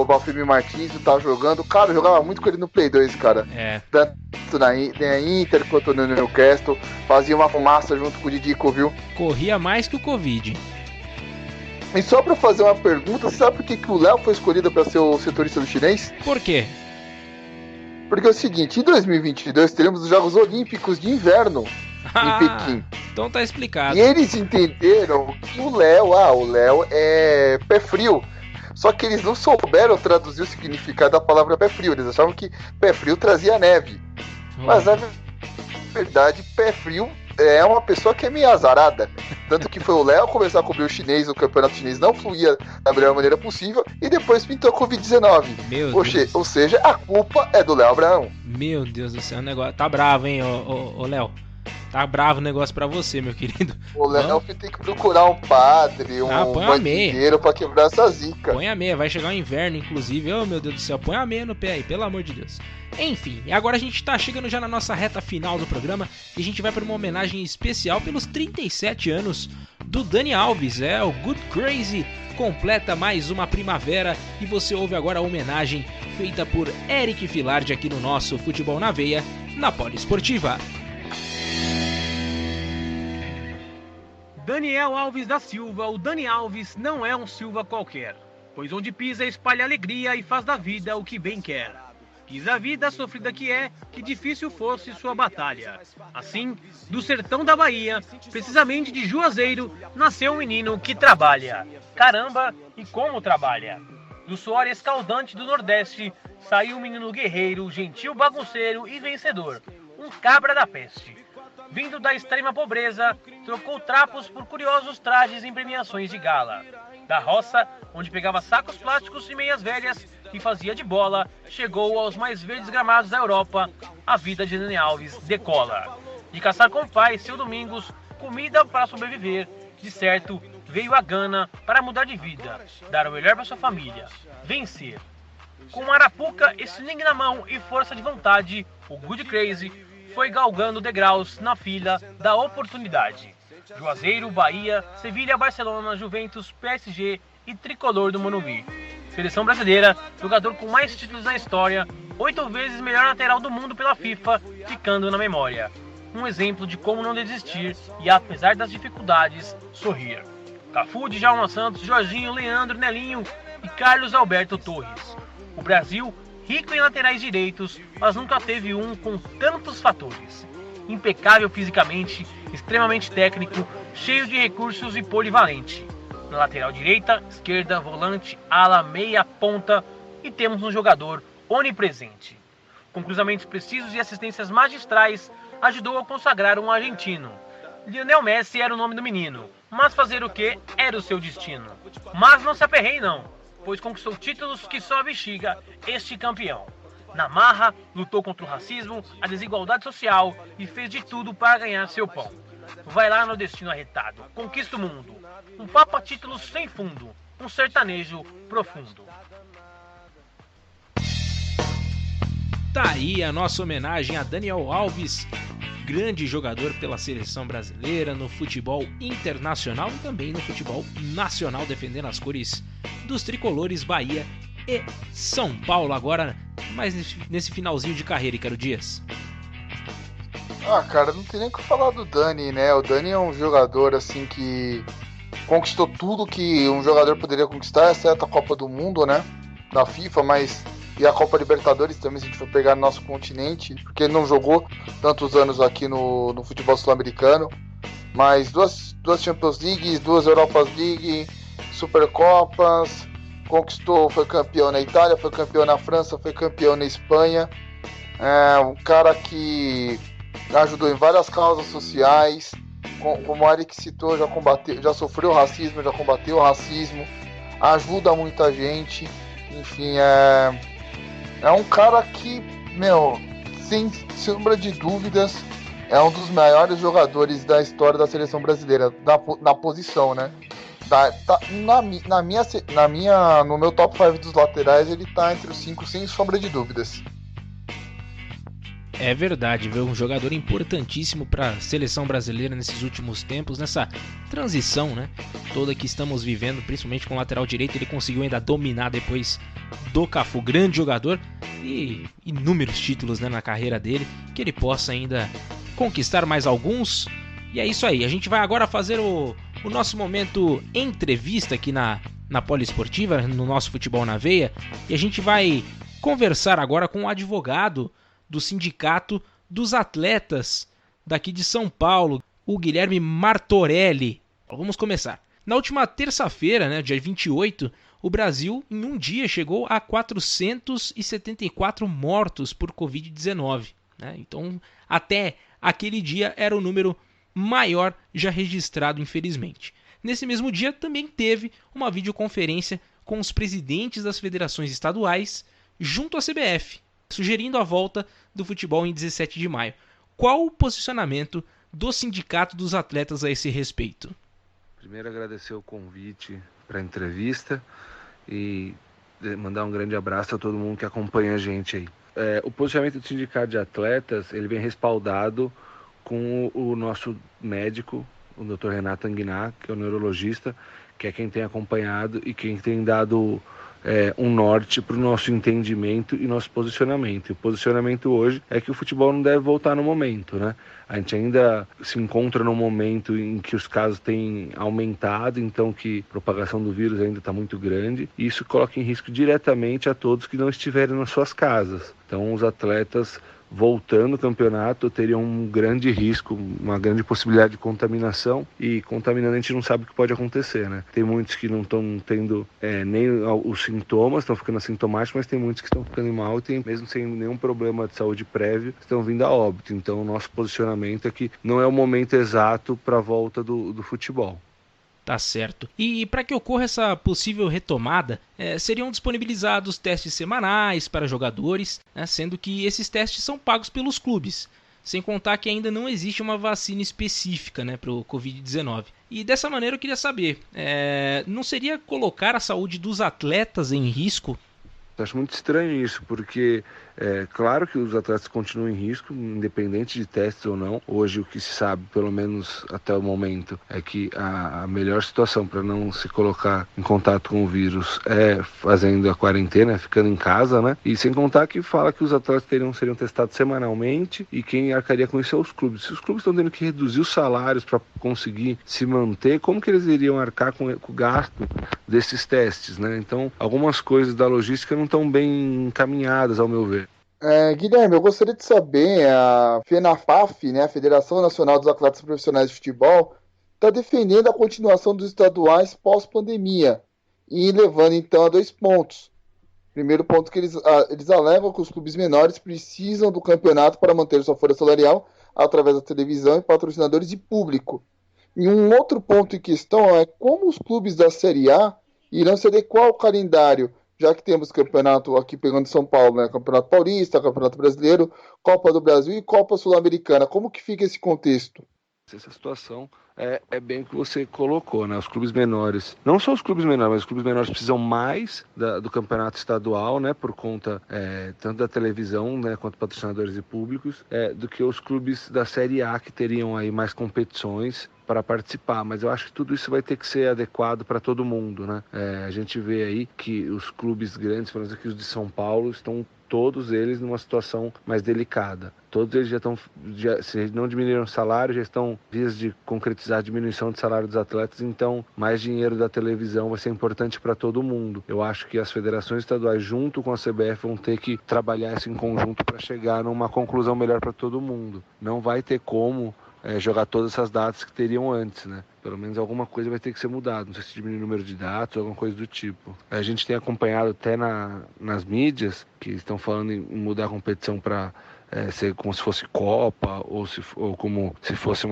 Valfirme Martins, que tava jogando, cara, eu jogava muito com ele no Play 2, cara. Tanto na Inter quanto no Newcastle, fazia uma fumaça junto com o Didico, viu? Corria mais que o Covid. E só pra fazer uma pergunta, você sabe por que o Léo foi escolhido pra ser o setorista do chinês? Por quê? Porque é o seguinte, em 2022 teremos os Jogos Olímpicos de Inverno em Pequim. Então tá explicado. E eles entenderam que o Léo é pé frio. Só que eles não souberam traduzir o significado da palavra pé frio. Eles achavam que pé frio trazia neve. Mas na verdade, pé frio é uma pessoa que é meio azarada. Tanto que foi o Léo começar a cobrir o chinês, o campeonato chinês não fluía da melhor maneira possível, e depois pintou a Covid-19. Ou seja, a culpa é do Léo Abraão. Meu Deus do céu, o negócio tá bravo, hein, ô Léo. Tá bravo o negócio pra você, meu querido. O Léo tem que procurar um padre, um banqueiro pra quebrar essa zica. Põe a meia, vai chegar o inverno, inclusive. Oh, meu Deus do céu, põe a meia no pé aí, pelo amor de Deus. Enfim, e agora a gente tá chegando já na nossa reta final do programa e a gente vai para uma homenagem especial pelos 37 anos do Dani Alves. O Good Crazy completa mais uma primavera e você ouve agora a homenagem feita por Eric Filardi aqui no nosso Futebol na Veia, na Poliesportiva. Daniel Alves da Silva, o Dani Alves não é um Silva qualquer, pois onde pisa espalha alegria e faz da vida o que bem quer. Quis a vida sofrida que é, que difícil fosse sua batalha. Assim, do sertão da Bahia, precisamente de Juazeiro, nasceu um menino que trabalha. Caramba, e como trabalha! Do suor escaldante do Nordeste, saiu um menino guerreiro, gentil, bagunceiro e vencedor. Um cabra da peste. Vindo da extrema pobreza, trocou trapos por curiosos trajes em premiações de gala. Da roça, onde pegava sacos plásticos e meias velhas e fazia de bola, chegou aos mais verdes gramados da Europa. A vida de Dani Alves decola. De caçar com o pai, seu Domingos, comida para sobreviver. De certo, veio a gana para mudar de vida, dar o melhor para sua família, vencer. Com uma arapuca, sling na mão e força de vontade, o Good Crazy foi galgando degraus na fila da oportunidade. Juazeiro, Bahia, Sevilha, Barcelona, Juventus, PSG e tricolor do Morumbi. Seleção brasileira, jogador com mais títulos na história, 8 vezes melhor lateral do mundo pela FIFA, ficando na memória. Um exemplo de como não desistir e, apesar das dificuldades, sorrir. Cafu, Djalma Santos, Jorginho, Leandro, Nelinho e Carlos Alberto Torres. O Brasil, rico em laterais direitos, mas nunca teve um com tantos fatores. impecável fisicamente, extremamente técnico, cheio de recursos e polivalente. Na lateral direita, esquerda, volante, ala, meia, ponta e temos um jogador onipresente. Com cruzamentos precisos e assistências magistrais, ajudou a consagrar um argentino. Lionel Messi era o nome do menino, mas fazer o que era o seu destino. Mas não se aperreie não, pois conquistou títulos que só a bexiga este campeão. Na marra, lutou contra o racismo, a desigualdade social e fez de tudo para ganhar seu pão. Vai lá no destino arretado, conquista o mundo. Um papo a títulos sem fundo, um sertanejo profundo. Tá aí a nossa homenagem a Daniel Alves, grande jogador pela seleção brasileira no futebol internacional e também no futebol nacional, defendendo as cores dos tricolores Bahia e São Paulo, agora mais nesse finalzinho de carreira, Ícaro Dias. Cara, não tem nem o que falar do Dani, né? O Dani é um jogador assim que conquistou tudo que um jogador poderia conquistar, exceto a Copa do Mundo, né? Da FIFA, mas e a Copa Libertadores também, se a gente for pegar no nosso continente, porque ele não jogou tantos anos aqui no futebol sul-americano, mas duas Champions League, 2 Europas League, Supercopas, conquistou, foi campeão na Itália, foi campeão na França, foi campeão na Espanha. É um cara que ajudou em várias causas sociais, como o Eric citou, já sofreu racismo, já combateu o racismo, ajuda muita gente, enfim, é um cara que, sem sombra de dúvidas, é um dos maiores jogadores da história da seleção brasileira, na posição, né? No meu top 5 dos laterais, ele tá entre os 5, sem sombra de dúvidas. É verdade, viu? Um jogador importantíssimo para a seleção brasileira nesses últimos tempos, nessa transição, né? Toda que estamos vivendo, principalmente com o lateral direito, ele conseguiu ainda dominar depois do Cafu, grande jogador, e inúmeros títulos, né, na carreira dele, que ele possa ainda conquistar mais alguns. E é isso aí, a gente vai agora fazer o nosso momento entrevista aqui na Poliesportiva, no nosso Futebol na Veia, e a gente vai conversar agora com um advogado do Sindicato dos Atletas daqui de São Paulo, o Guilherme Martorelli. Vamos começar. Na última terça-feira, né, dia 28, o Brasil em um dia chegou a 474 mortos por Covid-19. Né? Então, até aquele dia era o número maior já registrado, infelizmente. Nesse mesmo dia também teve uma videoconferência com os presidentes das federações estaduais junto à CBF, sugerindo a volta do futebol em 17 de maio. Qual o posicionamento do Sindicato dos Atletas a esse respeito? Primeiro, agradecer o convite para a entrevista e mandar um grande abraço a todo mundo que acompanha a gente aí. O posicionamento do Sindicato de Atletas, ele vem respaldado com o nosso médico, o Dr. Renato Anguiná, que é o neurologista, que é quem tem acompanhado e quem tem dado um norte para o nosso entendimento e nosso posicionamento. E o posicionamento hoje é que o futebol não deve voltar no momento, né? A gente ainda se encontra num momento em que os casos têm aumentado, então que a propagação do vírus ainda está muito grande, e isso coloca em risco diretamente a todos que não estiverem nas suas casas. Então os atletas voltando ao campeonato teriam um grande risco, uma grande possibilidade de contaminação, e contaminando a gente não sabe o que pode acontecer, né? Tem muitos que não estão tendo nem os sintomas, estão ficando assintomáticos, mas tem muitos que estão ficando mal e mesmo sem nenhum problema de saúde prévio, estão vindo a óbito. Então o nosso posicionamento é que não é o momento exato para a volta do futebol. Tá certo. E para que ocorra essa possível retomada, seriam disponibilizados testes semanais para jogadores, né, sendo que esses testes são pagos pelos clubes, sem contar que ainda não existe uma vacina específica, né, para o Covid-19. E dessa maneira eu queria saber, não seria colocar a saúde dos atletas em risco? Eu acho muito estranho isso, porque claro que os atletas continuam em risco, independente de testes ou não. Hoje o que se sabe, pelo menos até o momento, é que a melhor situação para não se colocar em contato com o vírus é fazendo a quarentena, ficando em casa, né? E sem contar que fala que os atletas seriam testados semanalmente, e quem arcaria com isso é os clubes. Se os clubes estão tendo que reduzir os salários para conseguir se manter, como que eles iriam arcar com o gasto desses testes, né? Então, algumas coisas da logística não estão bem encaminhadas, ao meu ver. Guilherme, eu gostaria de saber, a FENAFAF, né, a Federação Nacional dos Atletas Profissionais de Futebol, está defendendo a continuação dos estaduais pós-pandemia e levando então a 2 pontos. Primeiro ponto que eles alegam que os clubes menores precisam do campeonato para manter sua folha salarial através da televisão e patrocinadores e público. E um outro ponto em questão é como os clubes da Série A irão se adequar ao calendário, já que temos campeonato aqui pegando São Paulo, né? Campeonato Paulista, Campeonato Brasileiro, Copa do Brasil e Copa Sul-Americana. Como que fica esse contexto? Essa situação é bem o que você colocou, né? Os clubes menores, não só os clubes menores, mas os clubes menores precisam mais do campeonato estadual, né? Por conta tanto da televisão, né? Quanto patrocinadores e públicos, do que os clubes da Série A, que teriam aí mais competições para participar, mas eu acho que tudo isso vai ter que ser adequado para todo mundo, né? A gente vê aí que os clubes grandes, por exemplo, aqui os de São Paulo, estão todos eles numa situação mais delicada. Todos eles se não diminuíram o salário, já estão vias de concretizar a diminuição do salário dos atletas, então mais dinheiro da televisão vai ser importante para todo mundo. Eu acho que as federações estaduais, junto com a CBF, vão ter que trabalhar isso em conjunto para chegar numa conclusão melhor para todo mundo. Não vai ter como jogar todas essas datas que teriam antes, né? Pelo menos alguma coisa vai ter que ser mudada. Não sei se diminuir o número de datas ou alguma coisa do tipo. A gente tem acompanhado até nas mídias que estão falando em mudar a competição para ser como se fosse Copa ou como se fosse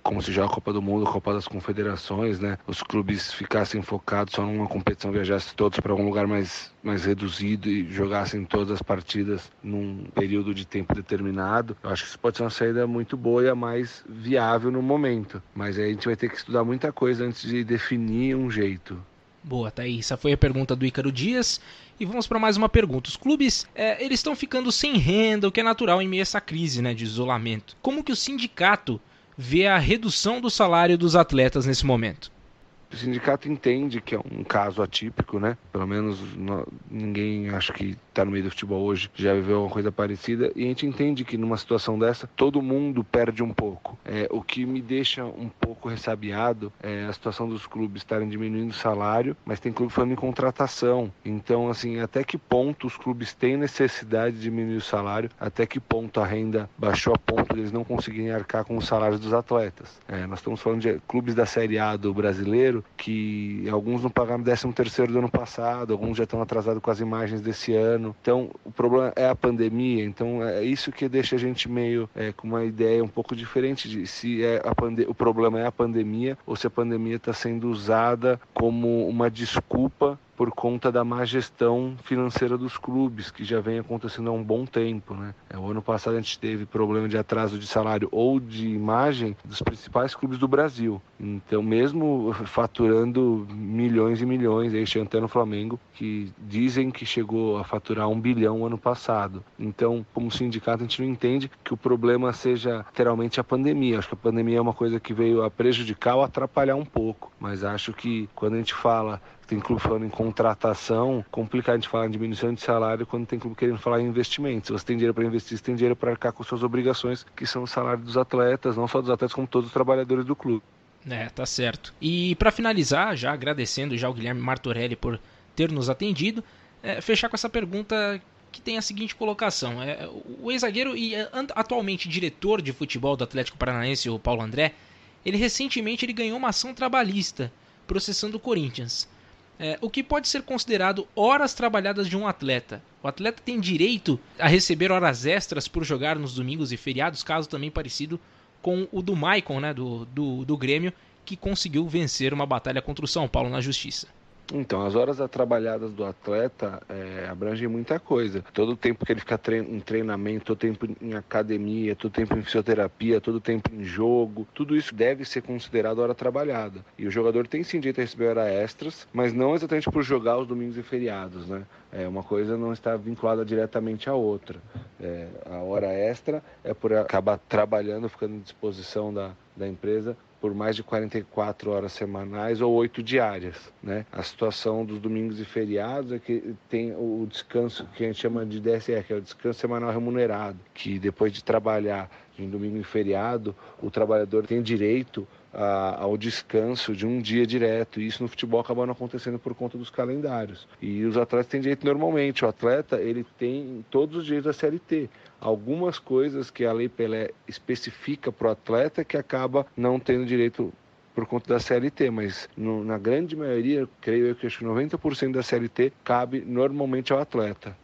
como se joga a Copa do Mundo, a Copa das Confederações, né? Os clubes ficassem focados só numa competição, viajassem todos para algum lugar mais reduzido e jogassem todas as partidas num período de tempo determinado. Eu acho que isso pode ser uma saída muito boa e a mais viável no momento. Mas aí a gente vai ter que estudar muita coisa antes de definir um jeito. Boa, tá aí. Essa foi a pergunta do Ícaro Dias. E vamos para mais uma pergunta. Os clubes, eles estão ficando sem renda, o que é natural em meio a essa crise, né, de isolamento. Como que o sindicato vê a redução do salário dos atletas nesse momento? O sindicato entende que é um caso atípico, né? Pelo menos ninguém, acho que está no meio do futebol hoje, já viveu uma coisa parecida. E a gente entende que numa situação dessa, todo mundo perde um pouco. O que me deixa um pouco ressabiado é a situação dos clubes estarem diminuindo o salário, mas tem clube falando em contratação. Então, assim, até que ponto os clubes têm necessidade de diminuir o salário? Até que ponto a renda baixou a ponto de eles não conseguirem arcar com os salários dos atletas? Nós estamos falando de clubes da Série A do brasileiro, que alguns não pagaram 13º do ano passado, alguns já estão atrasados com as imagens desse ano. Então, o problema é a pandemia. Então, é isso que deixa a gente meio com uma ideia um pouco diferente de se o problema é a pandemia ou se a pandemia está sendo usada como uma desculpa por conta da má gestão financeira dos clubes, que já vem acontecendo há um bom tempo, né? O ano passado a gente teve problema de atraso de salário ou de imagem dos principais clubes do Brasil. Então, mesmo faturando milhões e milhões, aí chantando o Flamengo, que dizem que chegou a faturar 1 bilhão ano passado. Então, como sindicato, a gente não entende que o problema seja literalmente a pandemia. Acho que a pandemia é uma coisa que veio a prejudicar ou atrapalhar um pouco. Mas acho que quando a gente fala, tem clube falando em contratação, complicado a gente falar em diminuição de salário quando tem clube querendo falar em investimento. Se você tem dinheiro para investir, você tem dinheiro para arcar com suas obrigações, que são o salário dos atletas, não só dos atletas, como todos os trabalhadores do clube. Tá certo. E para finalizar, já agradecendo já o Guilherme Martorelli por ter nos atendido, fechar com essa pergunta que tem a seguinte colocação. O ex-zagueiro e atualmente diretor de futebol do Atlético Paranaense, o Paulo André, ele recentemente ganhou uma ação trabalhista processando o Corinthians. O que pode ser considerado horas trabalhadas de um atleta. O atleta tem direito a receber horas extras por jogar nos domingos e feriados, caso também parecido com o do Maicon, né, do Grêmio, que conseguiu vencer uma batalha contra o São Paulo na justiça. Então, as horas trabalhadas do atleta abrangem muita coisa. Todo o tempo que ele fica em treinamento, todo o tempo em academia, todo o tempo em fisioterapia, todo o tempo em jogo, tudo isso deve ser considerado hora trabalhada. E o jogador tem sim direito a receber horas extras, mas não exatamente por jogar os domingos e feriados, né? Uma coisa não está vinculada diretamente à outra. A hora extra é por acabar trabalhando, ficando à disposição da empresa por mais de 44 horas semanais ou 8 diárias, né? A situação dos domingos e feriados é que tem o descanso que a gente chama de DSR, que é o descanso semanal remunerado, que depois de trabalhar em domingo e feriado, o trabalhador tem direito ao descanso de um dia direto, e isso no futebol acaba não acontecendo por conta dos calendários. E os atletas têm direito normalmente, o atleta ele tem todos os direitos da CLT. Algumas coisas que a Lei Pelé especifica para o atleta que acaba não tendo direito por conta da CLT, mas na grande maioria, creio eu que acho que 90% da CLT cabe normalmente ao atleta.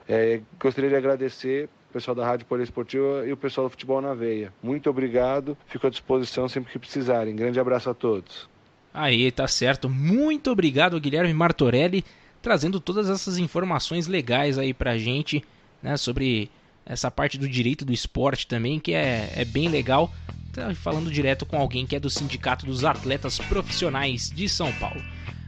Gostaria de agradecer o pessoal da Rádio Poliesportiva e o pessoal do Futebol na Veia. Muito obrigado, fico à disposição sempre que precisarem. Grande abraço a todos. Aí, tá certo. Muito obrigado, Guilherme Martorelli, trazendo todas essas informações legais aí pra gente, né, sobre essa parte do direito do esporte também, que é bem legal. Tá falando direto com alguém que é do Sindicato dos Atletas Profissionais de São Paulo.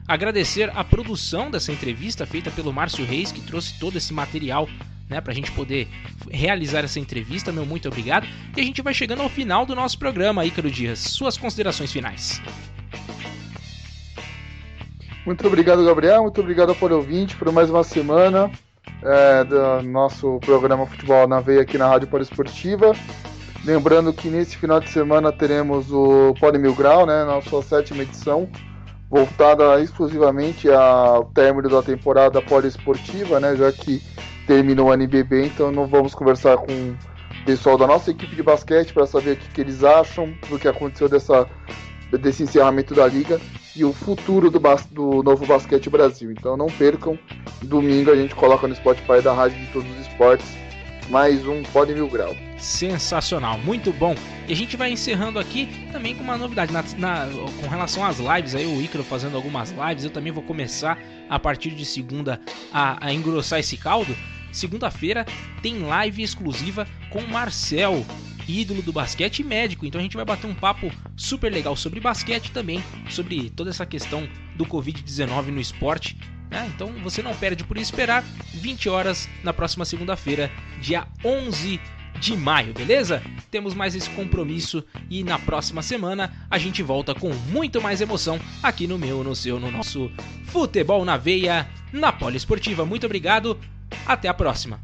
Agradecer a produção dessa entrevista feita pelo Márcio Reis, que trouxe todo esse material, né, pra gente poder realizar essa entrevista. Meu muito obrigado. E a gente vai chegando ao final do nosso programa, Ícaro Dias. Suas considerações finais. Muito obrigado, Gabriel. Muito obrigado por ouvinte por mais uma semana do nosso programa Futebol na Veia aqui na Rádio Poliesportiva. Lembrando que nesse final de semana teremos o Poli Mil Grau, né, na sua 7ª edição, voltada exclusivamente ao término da temporada poliesportiva, né, já que terminou o NBB, então não vamos conversar com o pessoal da nossa equipe de basquete para saber o que eles acham do que aconteceu desse encerramento da liga e o futuro do novo Basquete Brasil. Então não percam, domingo a gente coloca no Spotify da Rádio de Todos os Esportes mais um Poli Mil Grau. Sensacional, muito bom. E a gente vai encerrando aqui também com uma novidade com relação às lives, aí o Ícaro fazendo algumas lives. Eu também vou começar a partir de segunda a engrossar esse caldo. Segunda-feira tem live exclusiva com o Marcel, ídolo do basquete e médico. Então a gente vai bater um papo super legal sobre basquete e também sobre toda essa questão do Covid-19 no esporte. Então você não perde por esperar. 20 horas na próxima segunda-feira, dia 11 de maio, beleza? Temos mais esse compromisso e na próxima semana a gente volta com muito mais emoção aqui no nosso Futebol na Veia, na Poliesportiva. Muito obrigado, até a próxima.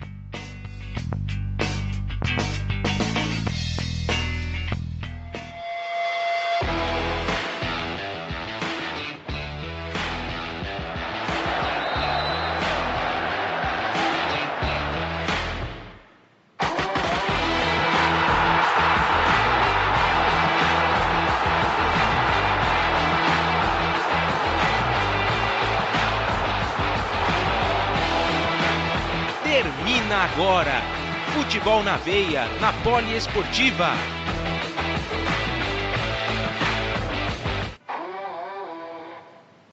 Agora, Futebol na Veia, na Poliesportiva.